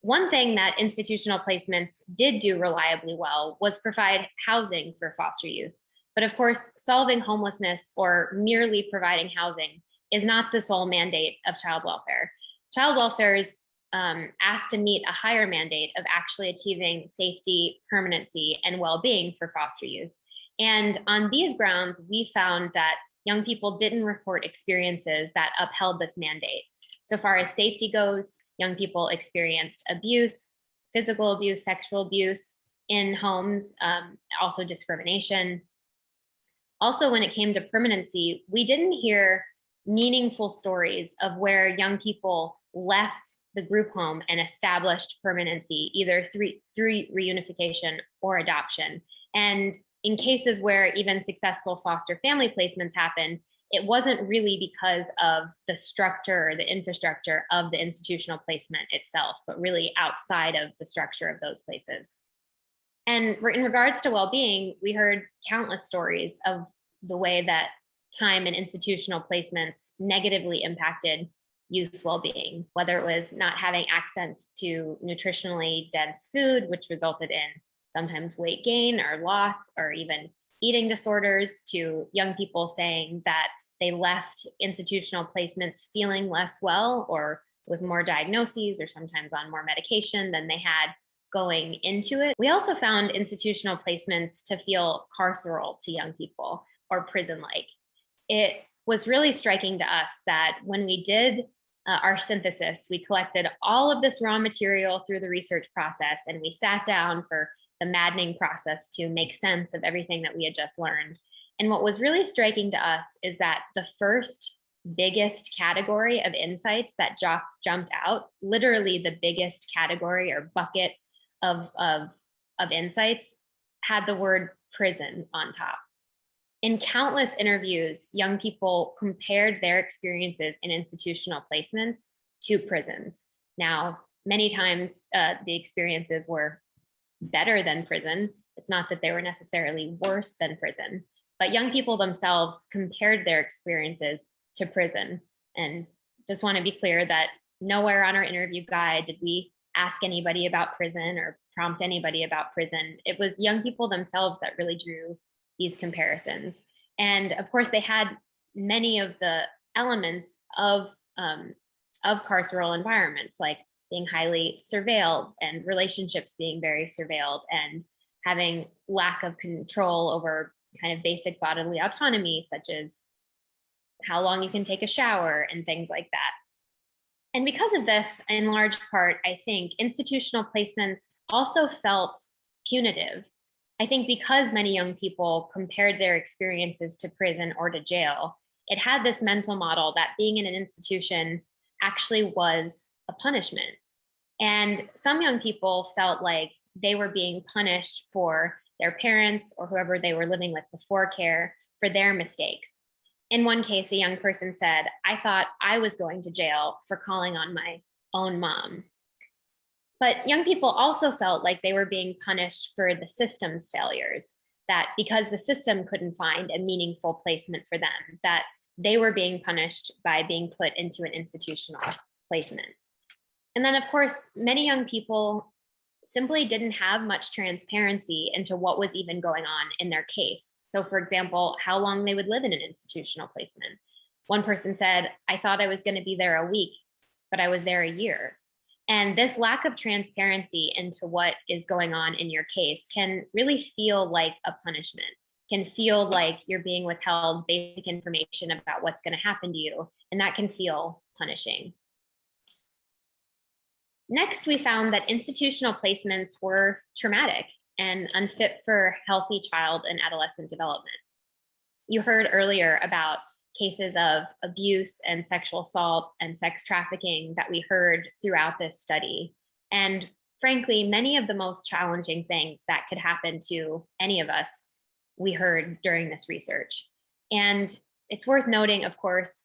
One thing that institutional placements did do reliably well was provide housing for foster youth. But of course, solving homelessness or merely providing housing is not the sole mandate of child welfare. Child welfare is asked to meet a higher mandate of actually achieving safety, permanency, and well-being for foster youth. And on these grounds, we found that young people didn't report experiences that upheld this mandate. So far as safety goes, young people experienced abuse, physical abuse, sexual abuse in homes, also discrimination. Also, when it came to permanency, we didn't hear meaningful stories of where young people left the group home and established permanency, either through reunification or adoption. And in cases where even successful foster family placements happen, it wasn't really because of the structure, the infrastructure of the institutional placement itself, but really outside of the structure of those places. And in regards to well-being, we heard countless stories of the way that time in institutional placements negatively impacted youth's well-being, whether it was not having access to nutritionally dense food, which resulted in sometimes weight gain or loss, or even eating disorders, to young people saying that they left institutional placements feeling less well or with more diagnoses or sometimes on more medication than they had going into it. We also found institutional placements to feel carceral to young people or prison-like. It was really striking to us that when we did our synthesis, we collected all of this raw material through the research process, and we sat down for the maddening process to make sense of everything that we had just learned. And what was really striking to us is that the first biggest category of insights that jumped out, literally the biggest category or bucket of insights, had the word prison on top. In countless interviews, young people compared their experiences in institutional placements to prisons. Now, many times the experiences were better than prison. It's not that they were necessarily worse than prison, but young people themselves compared their experiences to prison. And just want to be clear that nowhere on our interview guide did we ask anybody about prison or prompt anybody about prison. It was young people themselves that really drew these comparisons. And of course, they had many of the elements of carceral environments, like being highly surveilled and relationships being very surveilled and having lack of control over kind of basic bodily autonomy, such as how long you can take a shower and things like that. And because of this, in large part, I think institutional placements also felt punitive. I think because many young people compared their experiences to prison or to jail, it had this mental model that being in an institution actually was a punishment. And some young people felt like they were being punished for their parents or whoever they were living with before care for their mistakes. In one case, a young person said, "I thought I was going to jail for calling on my own mom." But young people also felt like they were being punished for the system's failures, that because the system couldn't find a meaningful placement for them, that they were being punished by being put into an institutional placement. And then, of course, many young people simply didn't have much transparency into what was even going on in their case. So, for example, how long they would live in an institutional placement. One person said, "I thought I was going to be there a week, but I was there a year." And this lack of transparency into what is going on in your case can really feel like a punishment, can feel like you're being withheld basic information about what's going to happen to you, and that can feel punishing. Next, we found that institutional placements were traumatic and unfit for healthy child and adolescent development. You heard earlier about cases of abuse and sexual assault and sex trafficking that we heard throughout this study. And frankly, many of the most challenging things that could happen to any of us, we heard during this research. And it's worth noting, of course,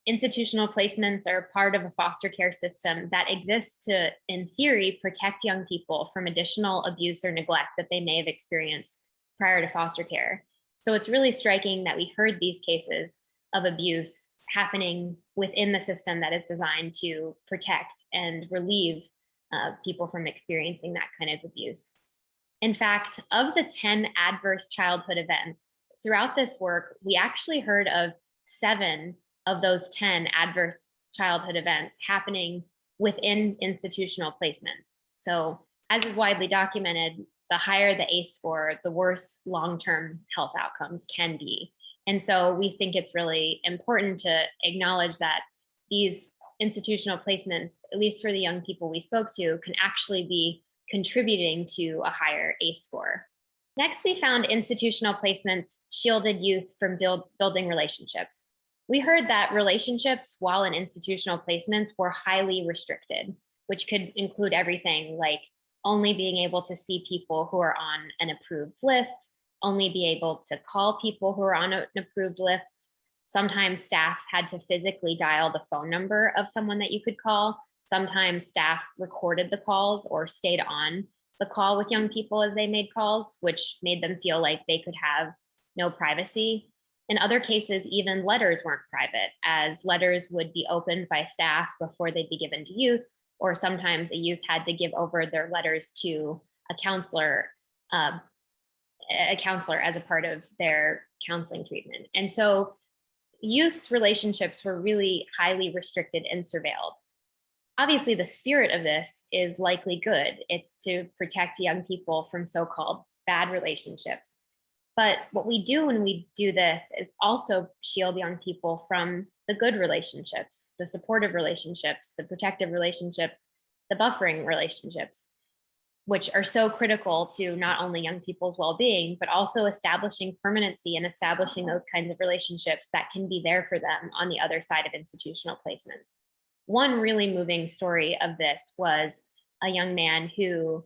institutional placements are part of a foster care system that exists to, in theory, protect young people from additional abuse or neglect that they may have experienced prior to foster care. So it's really striking that we heard these cases of abuse happening within the system that is designed to protect and relieve people from experiencing that kind of abuse. In fact, of the 10 adverse childhood events throughout this work, we actually heard of 7 of those 10 adverse childhood events happening within institutional placements. So, as is widely documented, the higher the ACE score, the worse long-term health outcomes can be. And so we think it's really important to acknowledge that these institutional placements, at least for the young people we spoke to, can actually be contributing to a higher ACE score. Next, we found institutional placements shielded youth from building relationships. We heard that relationships while in institutional placements were highly restricted, which could include everything like only being able to see people who are on an approved list, only be able to call people who are on an approved list. Sometimes staff had to physically dial the phone number of someone that you could call. Sometimes staff recorded the calls or stayed on the call with young people as they made calls, which made them feel like they could have no privacy. In other cases, even letters weren't private, as letters would be opened by staff before they'd be given to youth, or sometimes a youth had to give over their letters to a counselor as a part of their counseling treatment. And so youth's relationships were really highly restricted and surveilled. Obviously, the spirit of this is likely good. It's to protect young people from so-called bad relationships. But what we do when we do this is also shield young people from the good relationships, the supportive relationships, the protective relationships, the buffering relationships, which are so critical to not only young people's well-being, but also establishing permanency and establishing those kinds of relationships that can be there for them on the other side of institutional placements. One really moving story of this was a young man who,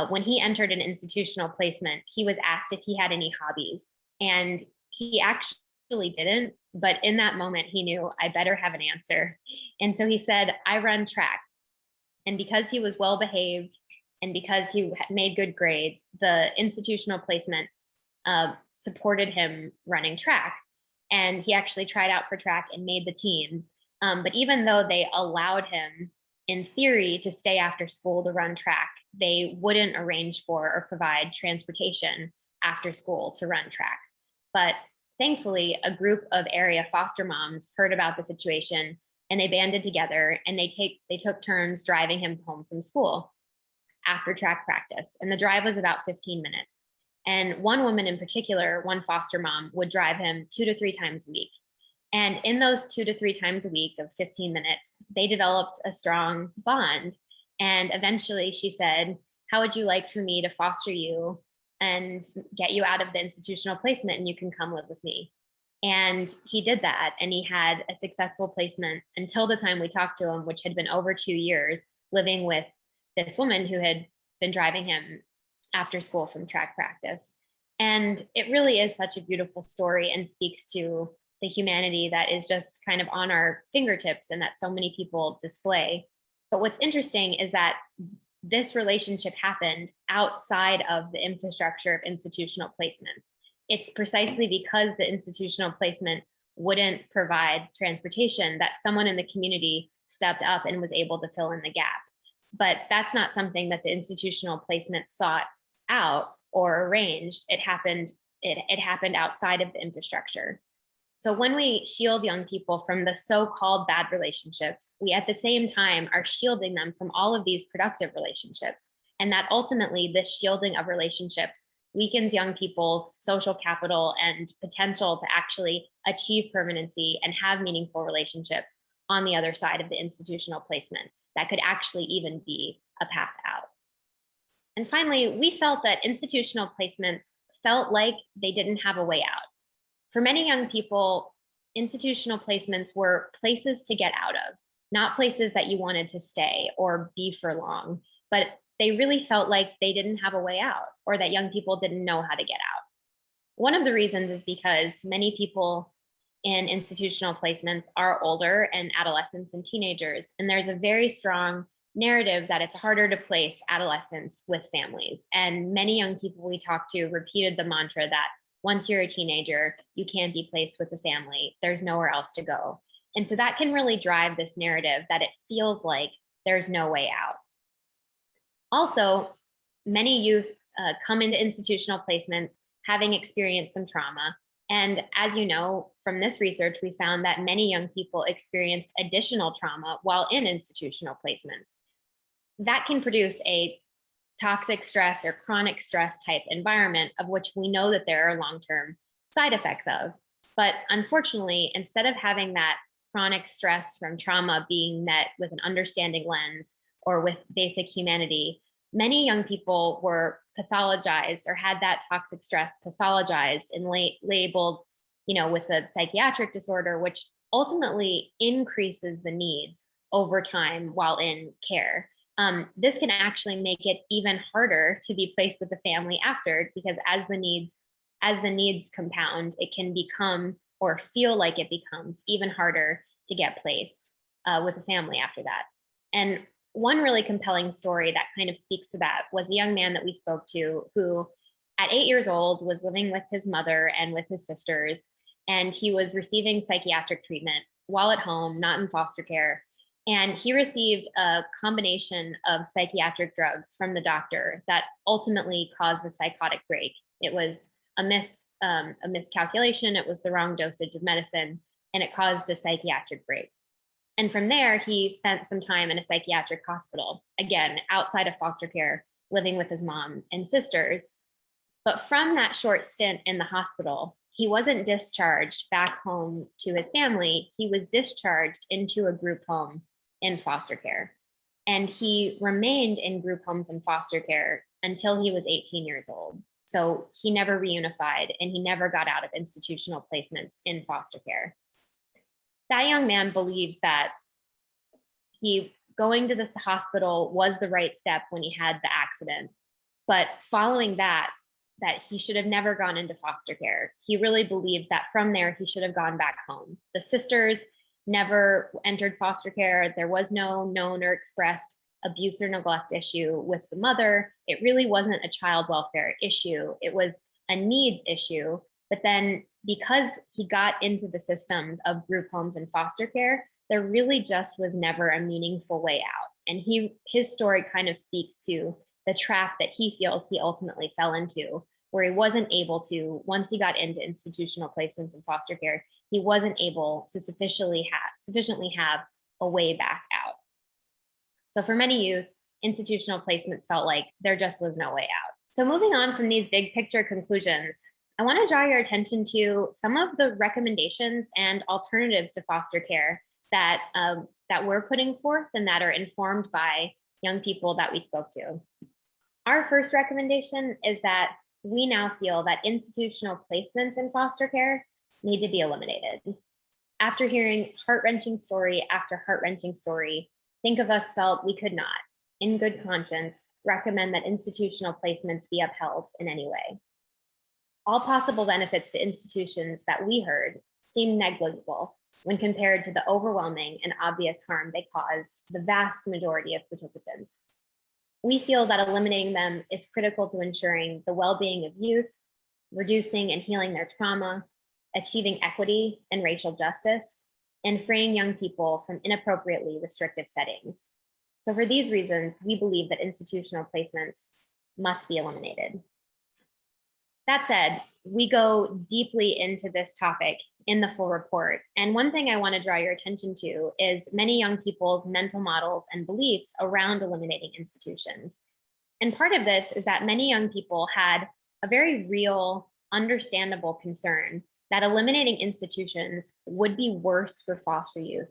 when he entered an institutional placement, he was asked if he had any hobbies, and he actually didn't, but in that moment he knew, I better have an answer. And so he said, I run track. And because he was well behaved and because he made good grades, the institutional placement supported him running track. And he actually tried out for track and made the team. But even though they allowed him, in theory, to stay after school to run track, they wouldn't arrange for or provide transportation after school to run track. But thankfully, a group of area foster moms heard about the situation and they banded together and they took turns driving him home from school after track practice. And the drive was about 15 minutes. And one woman in particular, one foster mom, would drive him 2 to 3 times a week. And in those 2 to 3 times a week of 15 minutes, they developed a strong bond. And eventually she said, how would you like for me to foster you and get you out of the institutional placement and you can come live with me? And he did that. And he had a successful placement until the time we talked to him, which had been over 2 years, living with this woman who had been driving him after school from track practice. And it really is such a beautiful story and speaks to the humanity that is just kind of on our fingertips and that so many people display. But what's interesting is that this relationship happened outside of the infrastructure of institutional placements. It's precisely because the institutional placement wouldn't provide transportation that someone in the community stepped up and was able to fill in the gap. But that's not something that the institutional placement sought out or arranged. It happened outside of the infrastructure. So when we shield young people from the so-called bad relationships, we at the same time are shielding them from all of these productive relationships. And that ultimately this shielding of relationships weakens young people's social capital and potential to actually achieve permanency and have meaningful relationships on the other side of the institutional placement that could actually even be a path out. And finally, we felt that institutional placements felt like they didn't have a way out. For many young people, institutional placements were places to get out of, not places that you wanted to stay or be for long, but they really felt like they didn't have a way out or that young people didn't know how to get out. One of the reasons is because many people in institutional placements are older and adolescents and teenagers, and there's a very strong narrative that it's harder to place adolescents with families. And many young people we talked to repeated the mantra that once you're a teenager, you can't be placed with a family. There's nowhere else to go. And so that can really drive this narrative that it feels like there's no way out. Also, many youth come into institutional placements having experienced some trauma. And as you know, from this research, we found that many young people experienced additional trauma while in institutional placements. That can produce a toxic stress or chronic stress type environment of which we know that there are long-term side effects of. But unfortunately, instead of having that chronic stress from trauma being met with an understanding lens or with basic humanity, many young people were pathologized or had that toxic stress pathologized and labeled, with a psychiatric disorder, which ultimately increases the needs over time while in care. This can actually make it even harder to be placed with the family after, because as the needs as the needs compound, it can become or feel like it becomes even harder to get placed with a family after that. And one really compelling story that kind of speaks to that was a young man that we spoke to who at 8 years old was living with his mother and with his sisters, and he was receiving psychiatric treatment while at home, not in foster care. And he received a combination of psychiatric drugs from the doctor that ultimately caused a psychotic break. It was a miscalculation, it was the wrong dosage of medicine, and it caused a psychiatric break. And from there, he spent some time in a psychiatric hospital, again, outside of foster care, living with his mom and sisters. But from that short stint in the hospital, he wasn't discharged back home to his family. He was discharged into a group home in foster care. And he remained in group homes and foster care until he was 18 years old. So he never reunified and he never got out of institutional placements in foster care. That young man believed that going to this hospital was the right step when he had the accident. But following that he should have never gone into foster care. He really believed that from there, he should have gone back home. The sisters never entered foster care. There was no known or expressed abuse or neglect issue with the mother. It really wasn't a child welfare issue. It was a needs issue. But then because he got into the systems of group homes and foster care, there really just was never a meaningful way out. And his story kind of speaks to the trap that he feels he ultimately fell into, where he wasn't able to, once he got into institutional placements in foster care, he wasn't able to sufficiently have a way back out. So for many youth, institutional placements felt like there just was no way out. So moving on from these big picture conclusions, I want to draw your attention to some of the recommendations and alternatives to foster care that we're putting forth and that are informed by young people that we spoke to. Our first recommendation is that we now feel that institutional placements in foster care need to be eliminated. After hearing heart-wrenching story after heart-wrenching story, Think of Us felt we could not, in good conscience, recommend that institutional placements be upheld in any way. All possible benefits to institutions that we heard seemed negligible when compared to the overwhelming and obvious harm they caused the vast majority of participants. We feel that eliminating them is critical to ensuring the well-being of youth, reducing and healing their trauma, achieving equity and racial justice, and freeing young people from inappropriately restrictive settings. So for these reasons, we believe that institutional placements must be eliminated. That said, we go deeply into this topic in the full report. And one thing I want to draw your attention to is many young people's mental models and beliefs around eliminating institutions. And part of this is that many young people had a very real, understandable concern that eliminating institutions would be worse for foster youth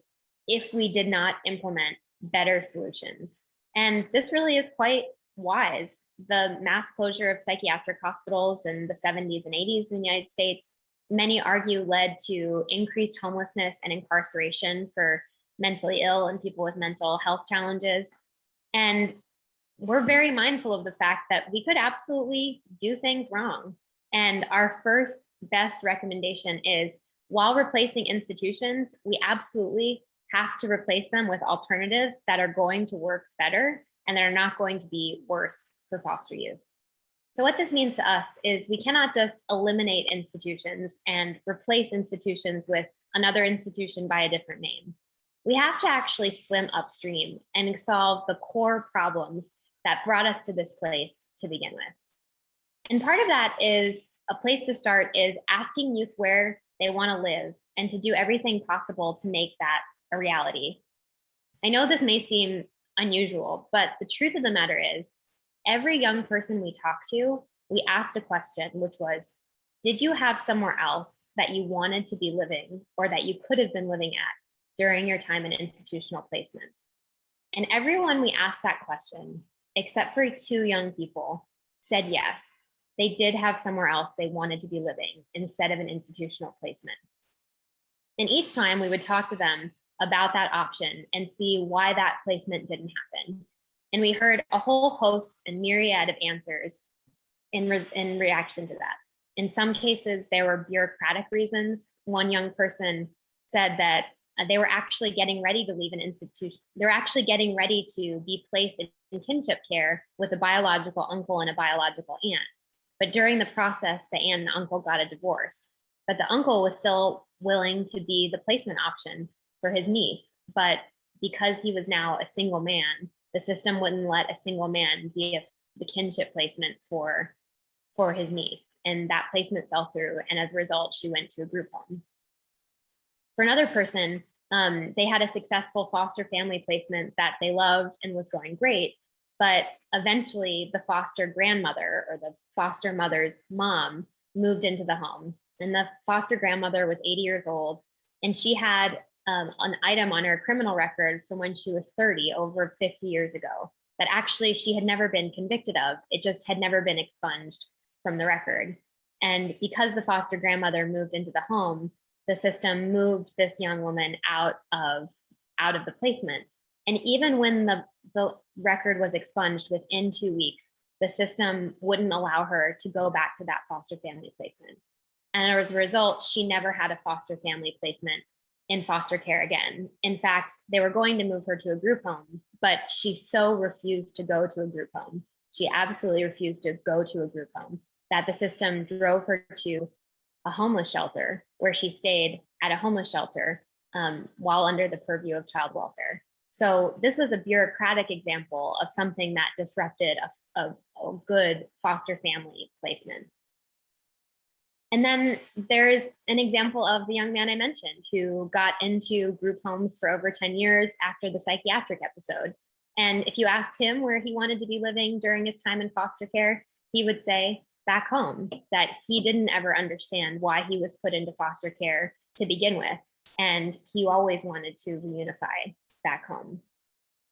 if we did not implement better solutions. And this really is quite wise. The mass closure of psychiatric hospitals in the 70s and 80s in the United States, many argue led to increased homelessness and incarceration for mentally ill and people with mental health challenges. And we're very mindful of the fact that we could absolutely do things wrong. And our first best recommendation is, while replacing institutions, we absolutely have to replace them with alternatives that are going to work better and that are not going to be worse for foster youth. So what this means to us is we cannot just eliminate institutions and replace institutions with another institution by a different name. We have to actually swim upstream and solve the core problems that brought us to this place to begin with. And part of that is, a place to start is asking youth where they want to live and to do everything possible to make that a reality. I know this may seem unusual, but the truth of the matter is, every young person we talked to, we asked a question, which was, did you have somewhere else that you wanted to be living or that you could have been living at during your time in institutional placement? And everyone we asked that question, except for 2 young people, said yes. They did have somewhere else they wanted to be living instead of an institutional placement. And each time we would talk to them about that option and see why that placement didn't happen. And we heard a whole host and myriad of answers in reaction to that. In some cases, there were bureaucratic reasons. One young person said that they were actually getting ready to leave an institution. They're actually getting ready to be placed in kinship care with a biological uncle and a biological aunt. But during the process, the aunt and the uncle got a divorce. But the uncle was still willing to be the placement option for his niece. But because he was now a single man, the system wouldn't let a single man be the kinship placement for his niece. And that placement fell through. And as a result, she went to a group home. For another person, they had a successful foster family placement that they loved and was going great. But eventually the foster grandmother or the foster mother's mom moved into the home. And the foster grandmother was 80 years old. And she had an item on her criminal record from when she was 30, over 50 years ago, that actually she had never been convicted of. It just had never been expunged from the record. And because the foster grandmother moved into the home, the system moved this young woman out of the placement. And even when the record was expunged within 2 weeks, the system wouldn't allow her to go back to that foster family placement. And as a result, she never had a foster family placement in foster care again. In fact, they were going to move her to a group home, but she so refused to go to a group home. She absolutely refused to go to a group home that the system drove her to a homeless shelter, where she stayed at a homeless shelter while under the purview of child welfare. So this was a bureaucratic example of something that disrupted a good foster family placement. And then there's an example of the young man I mentioned who got into group homes for over 10 years after the psychiatric episode. And if you asked him where he wanted to be living during his time in foster care, he would say back home, that he didn't ever understand why he was put into foster care to begin with. And he always wanted to reunify back home.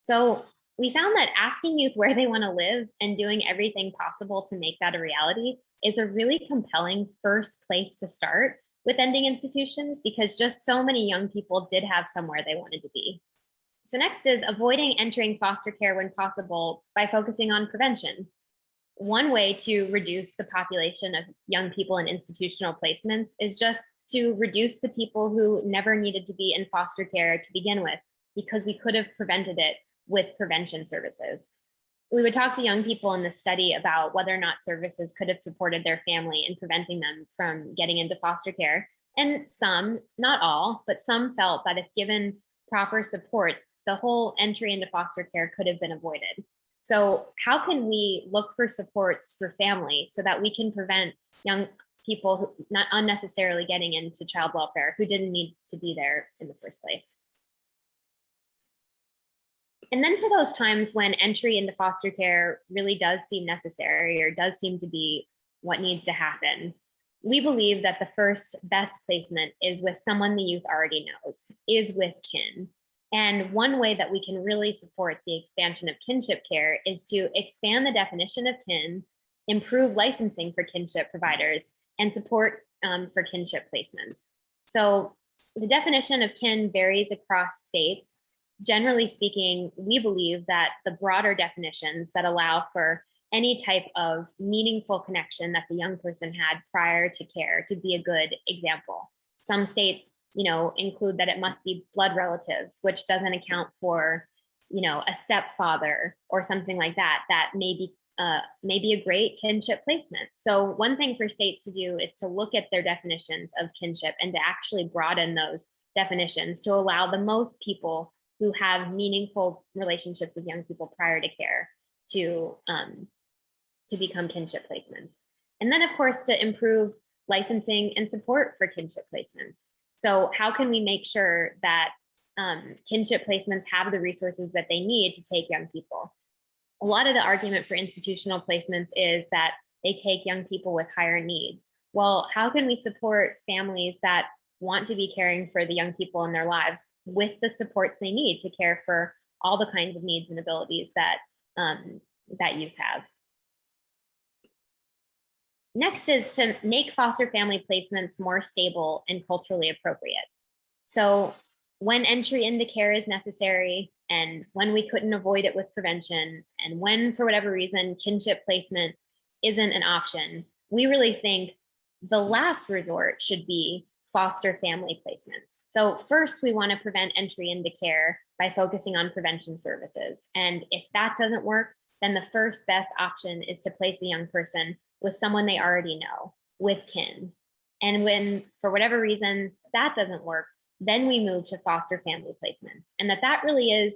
So we found that asking youth where they want to live and doing everything possible to make that a reality is a really compelling first place to start with ending institutions, because just so many young people did have somewhere they wanted to be. So next is avoiding entering foster care when possible by focusing on prevention. One way to reduce the population of young people in institutional placements is just to reduce the people who never needed to be in foster care to begin with, because we could have prevented it with prevention services. We would talk to young people in this study about whether or not services could have supported their family in preventing them from getting into foster care. And some, not all, but some felt that if given proper supports, the whole entry into foster care could have been avoided. So how can we look for supports for family so that we can prevent young people who not unnecessarily getting into child welfare who didn't need to be there in the first place? And then for those times when entry into foster care really does seem necessary or does seem to be what needs to happen, we believe that the first best placement is with someone the youth already knows, is with kin. And one way that we can really support the expansion of kinship care is to expand the definition of kin, improve licensing for kinship providers, and support for kinship placements. So the definition of kin varies across states. Generally speaking, we believe that the broader definitions that allow for any type of meaningful connection that the young person had prior to care to be a good example. Some states, include that it must be blood relatives, which doesn't account for, a stepfather or something like that, that may be a great kinship placement. So one thing for states to do is to look at their definitions of kinship and to actually broaden those definitions to allow the most people who have meaningful relationships with young people prior to care to become kinship placements. And then of course, to improve licensing and support for kinship placements. So how can we make sure that kinship placements have the resources that they need to take young people? A lot of the argument for institutional placements is that they take young people with higher needs. Well, how can we support families that want to be caring for the young people in their lives with the supports they need to care for all the kinds of needs and abilities that youth have? Next is to make foster family placements more stable and culturally appropriate. So when entry into care is necessary, and when we couldn't avoid it with prevention, and when for whatever reason kinship placement isn't an option, we really think the last resort should be foster family placements. So first, we want to prevent entry into care by focusing on prevention services. And if that doesn't work, then the first best option is to place a young person with someone they already know, with kin. And when, for whatever reason, that doesn't work, then we move to foster family placements. And that really is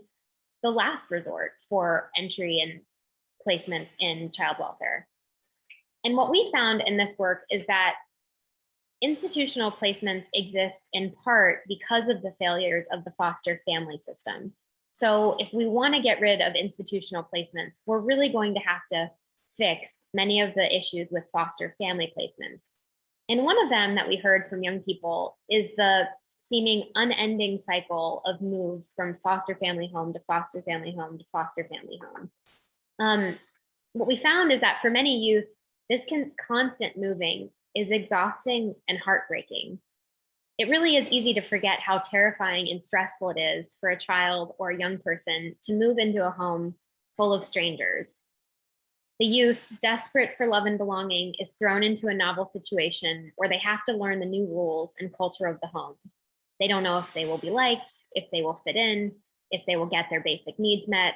the last resort for entry and placements in child welfare. And what we found in this work is that institutional placements exist in part because of the failures of the foster family system. So if we want to get rid of institutional placements, we're really going to have to fix many of the issues with foster family placements. And one of them that we heard from young people is the seeming unending cycle of moves from foster family home to foster family home to foster family home. What we found is that for many youth, this constant moving is exhausting and heartbreaking. It really is easy to forget how terrifying and stressful it is for a child or a young person to move into a home full of strangers. The youth, desperate for love and belonging, is thrown into a novel situation where they have to learn the new rules and culture of the home. They don't know if they will be liked, if they will fit in, if they will get their basic needs met.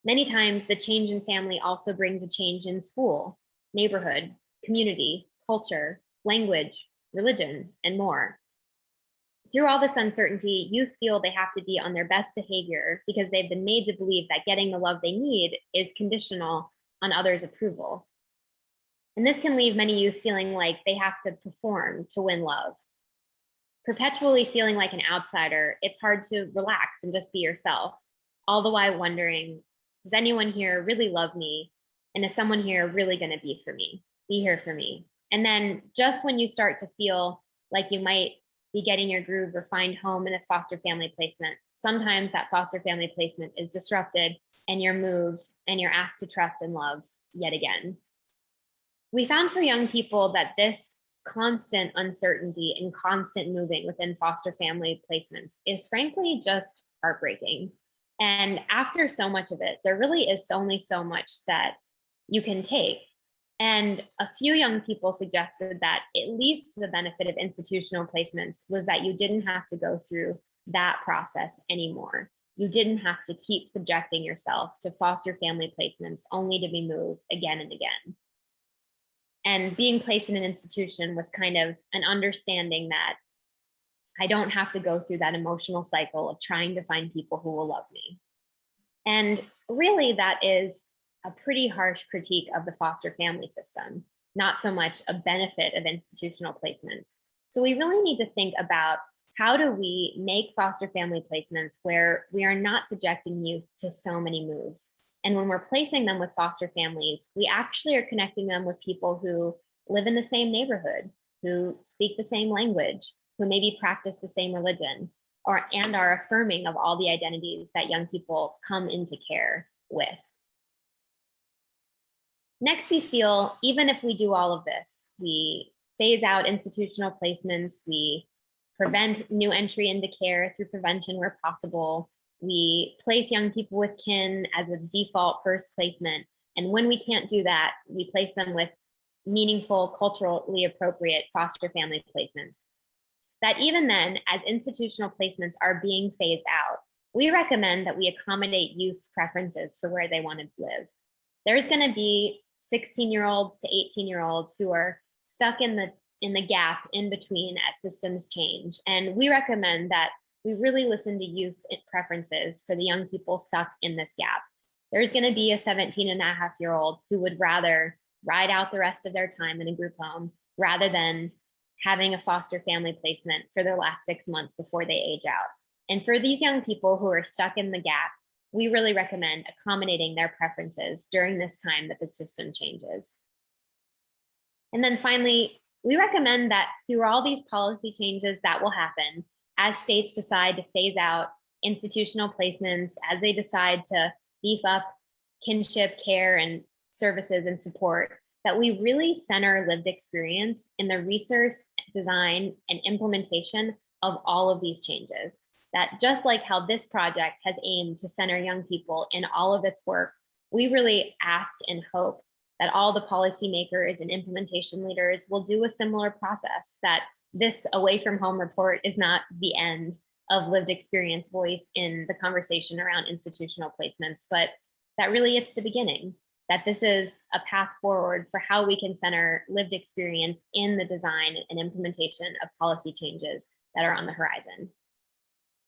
Many times, the change in family also brings a change in school, neighborhood, community, culture, language, religion, and more. Through all this uncertainty, youth feel they have to be on their best behavior because they've been made to believe that getting the love they need is conditional on others' approval. And this can leave many youth feeling like they have to perform to win love. Perpetually feeling like an outsider, it's hard to relax and just be yourself, all the while wondering, does anyone here really love me? And is someone here really going to be here for me? And then just when you start to feel like you might be getting your groove or find home in a foster family placement, sometimes that foster family placement is disrupted and you're moved and you're asked to trust and love yet again. We found for young people that this constant uncertainty and constant moving within foster family placements is frankly just heartbreaking. And after so much of it, there really is only so much that you can take. And a few young people suggested that at least the benefit of institutional placements was that you didn't have to go through that process anymore. You didn't have to keep subjecting yourself to foster family placements only to be moved again and again. And being placed in an institution was kind of an understanding that I don't have to go through that emotional cycle of trying to find people who will love me. And really, that is a pretty harsh critique of the foster family system, not so much a benefit of institutional placements. So we really need to think about how do we make foster family placements where we are not subjecting youth to so many moves. And when we're placing them with foster families, we actually are connecting them with people who live in the same neighborhood, who speak the same language, who maybe practice the same religion, and are affirming of all the identities that young people come into care with. Next, we feel, even if we do all of this, we phase out institutional placements, we prevent new entry into care through prevention where possible, we place young people with kin as a default first placement, and when we can't do that, we place them with meaningful, culturally appropriate foster family placements. That even then, as institutional placements are being phased out, we recommend that we accommodate youth's preferences for where they want to live. There's going to be 16-year-olds to 18-year-olds who are stuck in the gap in between as systems change. And we recommend that we really listen to youth's preferences for the young people stuck in this gap. There's going to be a 17-and-a-half-year-old who would rather ride out the rest of their time in a group home rather than having a foster family placement for their last 6 months before they age out. And for these young people who are stuck in the gap, we really recommend accommodating their preferences during this time that the system changes. And then finally, we recommend that through all these policy changes that will happen, as states decide to phase out institutional placements, as they decide to beef up kinship care and services and support, that we really center lived experience in the research, design, and implementation of all of these changes. That just like how this project has aimed to center young people in all of its work, we really ask and hope that all the policymakers and implementation leaders will do a similar process, that this away from home report is not the end of lived experience voice in the conversation around institutional placements, but that really it's the beginning, that this is a path forward for how we can center lived experience in the design and implementation of policy changes that are on the horizon.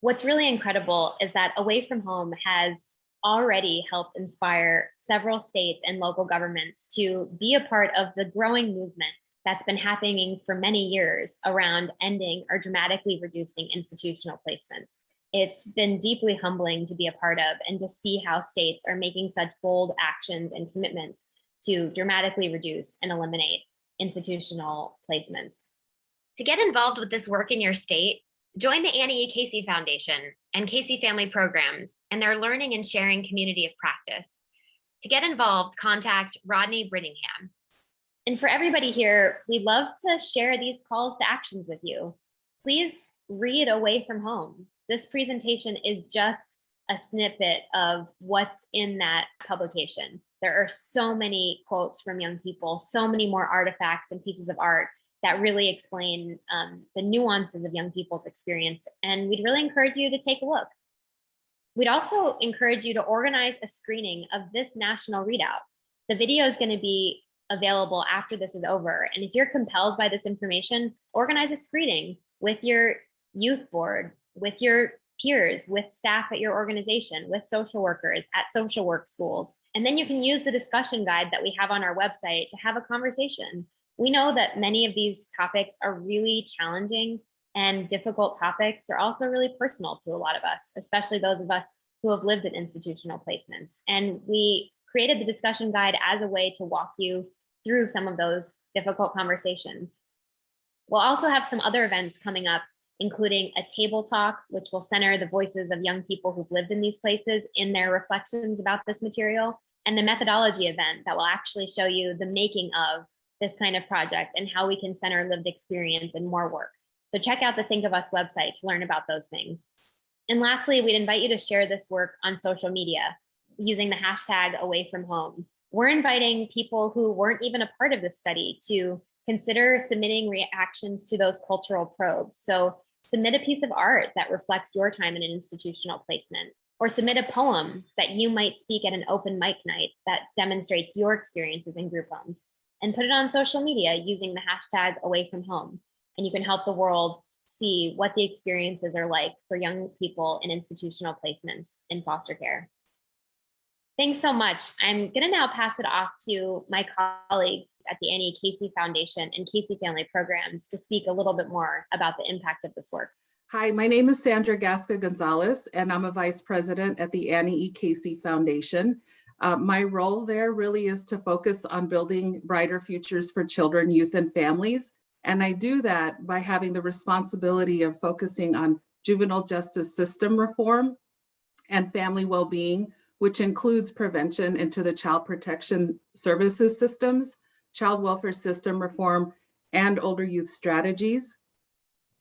What's really incredible is that away from home has already helped inspire several states and local governments to be a part of the growing movement that's been happening for many years around ending or dramatically reducing institutional placements. It's been deeply humbling to be a part of and to see how states are making such bold actions and commitments to dramatically reduce and eliminate institutional placements. To get involved with this work in your state, join the Annie E. Casey Foundation and Casey Family Programs and their learning and sharing community of practice. To get involved, contact Rodney Brittingham. And for everybody here, we'd love to share these calls to actions with you. Please read Away from Home. This presentation is just a snippet of what's in that publication. There are so many quotes from young people, so many more artifacts and pieces of art that really explain the nuances of young people's experience. And we'd really encourage you to take a look. We'd also encourage you to organize a screening of this national readout. The video is going to be available after this is over. And if you're compelled by this information, organize a screening with your youth board, with your peers, with staff at your organization, with social workers at social work schools. And then you can use the discussion guide that we have on our website to have a conversation. We know that many of these topics are really challenging and difficult topics. They're also really personal to a lot of us, especially those of us who have lived in institutional placements. And we created the discussion guide as a way to walk you through some of those difficult conversations. We'll also have some other events coming up, including a table talk, which will center the voices of young people who've lived in these places in their reflections about this material, and the methodology event that will actually show you the making of this kind of project and how we can center lived experience and more work. So check out the Think of Us website to learn about those things. And lastly, we'd invite you to share this work on social media using the hashtag #AwayFromHome. We're inviting people who weren't even a part of this study to consider submitting reactions to those cultural probes. So submit a piece of art that reflects your time in an institutional placement, or submit a poem that you might speak at an open mic night that demonstrates your experiences in group homes, and put it on social media using the hashtag #AwayFromHome. And you can help the world see what the experiences are like for young people in institutional placements in foster care. Thanks so much. I'm going to now pass it off to my colleagues at the Annie Casey Foundation and Casey Family Programs to speak a little bit more about the impact of this work. Hi, my name is Sandra Gasca Gonzalez, and I'm a vice president at the Annie E. Casey Foundation. My role there really is to focus on building brighter futures for children, youth, and families. And I do that by having the responsibility of focusing on juvenile justice system reform and family well-being, which includes prevention into the child protection services systems, child welfare system reform, and older youth strategies.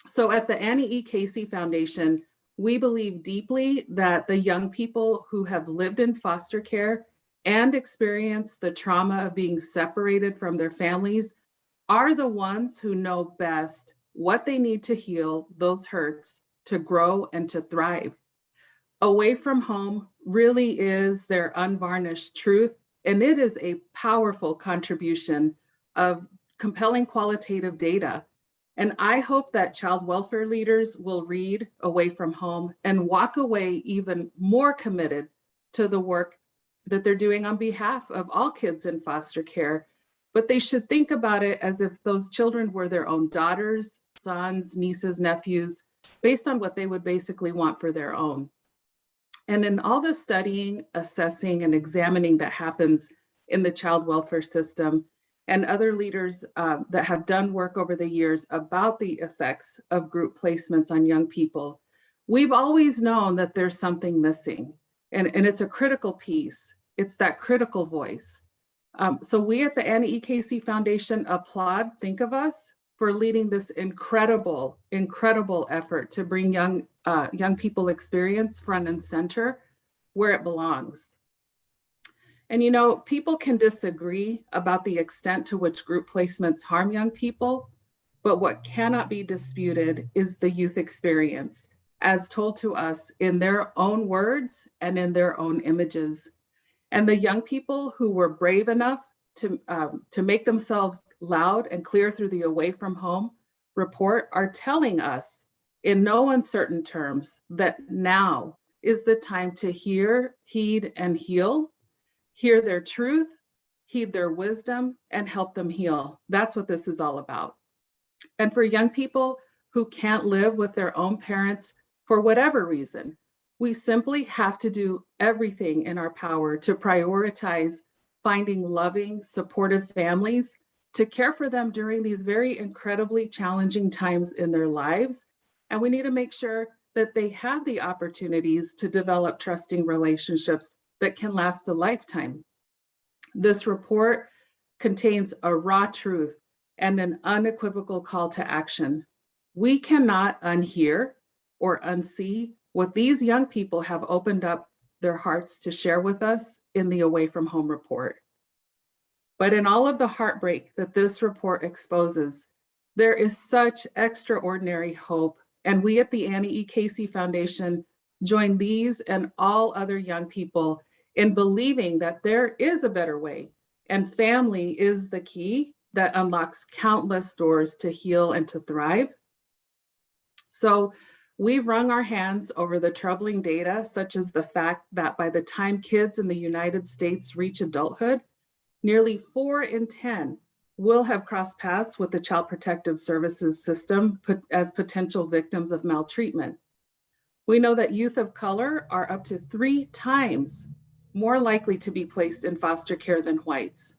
So at the Annie E. Casey Foundation, we believe deeply that the young people who have lived in foster care and experienced the trauma of being separated from their families are the ones who know best what they need to heal those hurts, to grow and to thrive. Away from Home really is their unvarnished truth, and it is a powerful contribution of compelling qualitative data. And I hope that child welfare leaders will read Away from Home and walk away even more committed to the work that they're doing on behalf of all kids in foster care. But they should think about it as if those children were their own daughters, sons, nieces, nephews, based on what they would basically want for their own. And in all the studying, assessing, and examining that happens in the child welfare system, and other leaders that have done work over the years about the effects of group placements on young people, we've always known that there's something missing. And it's a critical piece. It's that critical voice. So we at the Annie E. Casey Foundation applaud Think of Us for leading this incredible, incredible effort to bring young people experience front and center where it belongs. And you know, people can disagree about the extent to which group placements harm young people, but what cannot be disputed is the youth experience, as told to us in their own words and in their own images. And the young people who were brave enough to make themselves loud and clear through the Away from Home report are telling us in no uncertain terms that now is the time to hear, heed, and heal. Hear their truth, heed their wisdom, and help them heal. That's what this is all about. And for young people who can't live with their own parents for whatever reason, we simply have to do everything in our power to prioritize finding loving, supportive families to care for them during these very incredibly challenging times in their lives. And we need to make sure that they have the opportunities to develop trusting relationships that can last a lifetime. This report contains a raw truth and an unequivocal call to action. We cannot unhear or unsee what these young people have opened up their hearts to share with us in the Away from Home report. But in all of the heartbreak that this report exposes, there is such extraordinary hope. And we at the Annie E. Casey Foundation join these and all other young people in believing that there is a better way, and family is the key that unlocks countless doors to heal and to thrive. So we've wrung our hands over the troubling data, such as the fact that by the time kids in the United States reach adulthood, nearly 4 in 10 will have crossed paths with the Child Protective Services system as potential victims of maltreatment. We know that youth of color are up to 3 times more likely to be placed in foster care than whites.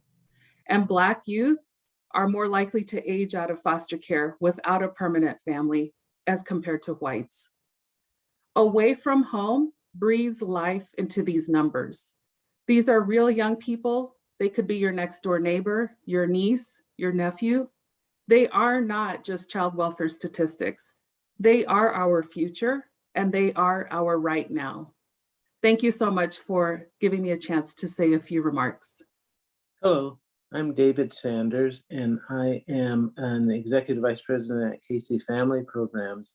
And Black youth are more likely to age out of foster care without a permanent family as compared to whites. Away from Home breathes life into these numbers. These are real young people. They could be your next door neighbor, your niece, your nephew. They are not just child welfare statistics. They are our future, and they are our right now. Thank you so much for giving me a chance to say a few remarks. Hello, I'm David Sanders, and I am an Executive Vice President at Casey Family Programs.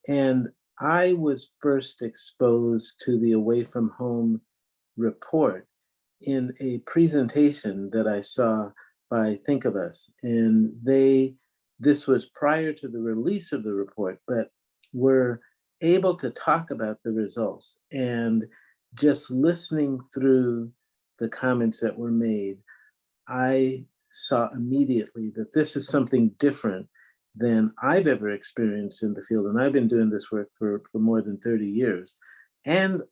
And I was first exposed to the Away from Home report in a presentation that I saw by Think of Us. And this was prior to the release of the report, but were able to talk about the results. And just listening through the comments that were made, I saw immediately that this is something different than I've ever experienced in the field. And I've been doing this work for more than 30 years, and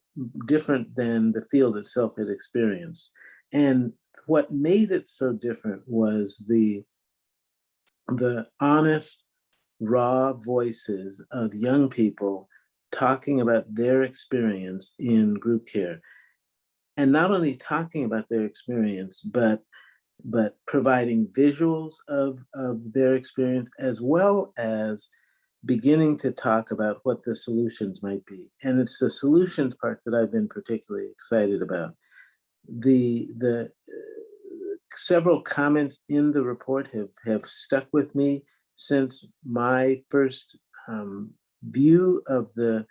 different than the field itself had experienced. And what made it so different was the honest, raw voices of young people talking about their experience in group care. And not only talking about their experience, but providing visuals of their experience, as well as beginning to talk about what the solutions might be. And it's the solutions part that I've been particularly excited about. The several comments in the report have stuck with me since my first view of the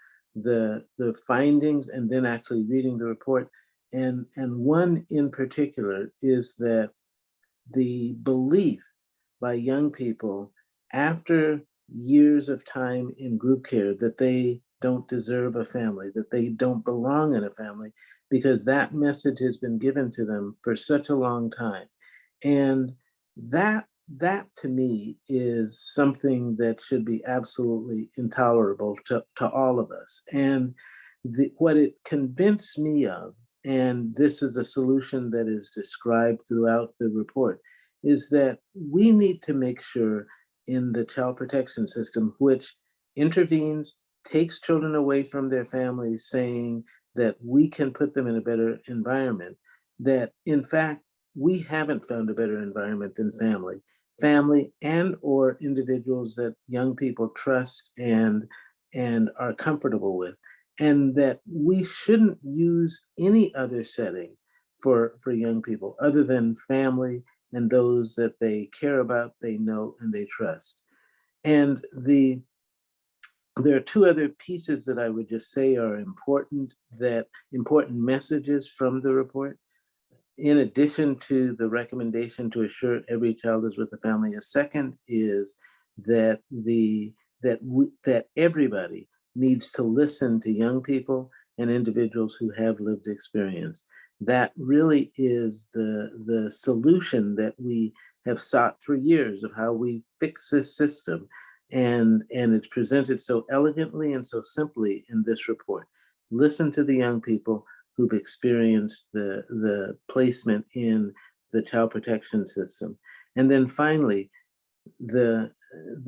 findings, and then actually reading the report. And one in particular is that the belief by young people after years of time in group care that they don't deserve a family, that they don't belong in a family, because that message has been given to them for such a long time. And that to me is something that should be absolutely intolerable to all of us. And what it convinced me of, and this is a solution that is described throughout the report, is that we need to make sure in the child protection system, which intervenes, takes children away from their families, saying that we can put them in a better environment, that in fact, we haven't found a better environment than family and or individuals that young people trust and are comfortable with. And that we shouldn't use any other setting for young people, other than family and those that they care about, they know, and they trust. And there are two other pieces that I would just say are important messages from the report. In addition to the recommendation to assure every child is with the family, a second is that that everybody needs to listen to young people and individuals who have lived experience. That really is the solution that we have sought for years of how we fix this system. And it's presented so elegantly and so simply in this report. Listen to the young people who've experienced the placement in the child protection system. And then finally, the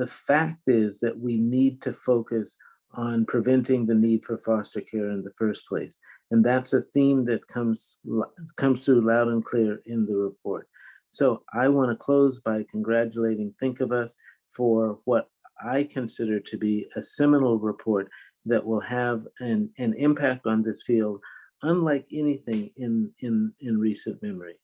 fact is that we need to focus on preventing the need for foster care in the first place. And that's a theme that comes through loud and clear in the report. So I want to close by congratulating Think of Us for what I consider to be a seminal report that will have an impact on this field unlike anything in recent memory.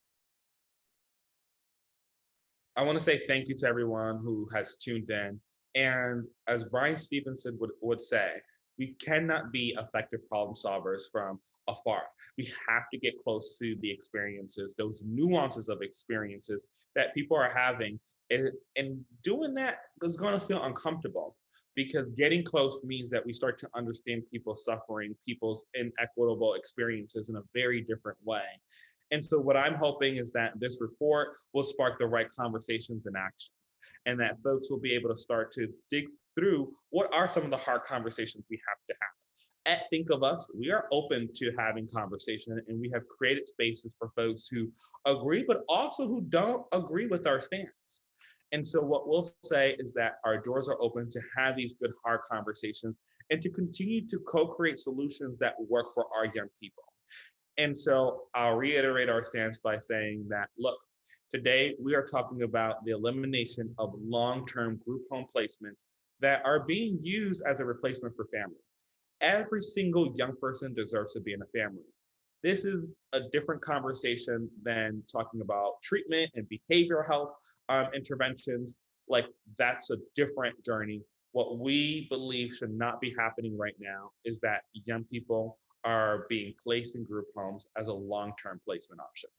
I want to say thank you to everyone who has tuned in. And as Brian Stevenson would say, we cannot be effective problem solvers from afar. We have to get close to the experiences, those nuances of experiences that people are having. And doing that is going to feel uncomfortable, because getting close means that we start to understand people's suffering, people's inequitable experiences in a very different way. And so what I'm hoping is that this report will spark the right conversations and actions, and that folks will be able to start to dig through what are some of the hard conversations we have to have. At Think of Us, we are open to having conversation, and we have created spaces for folks who agree, but also who don't agree with our stance. And so what we'll say is that our doors are open to have these good, hard conversations and to continue to co-create solutions that work for our young people. And so I'll reiterate our stance by saying that, look, today we are talking about the elimination of long-term group home placements that are being used as a replacement for family. Every single young person deserves to be in a family. This is a different conversation than talking about treatment and behavioral health interventions. Like, that's a different journey. What we believe should not be happening right now is that young people are being placed in group homes as a long-term placement option.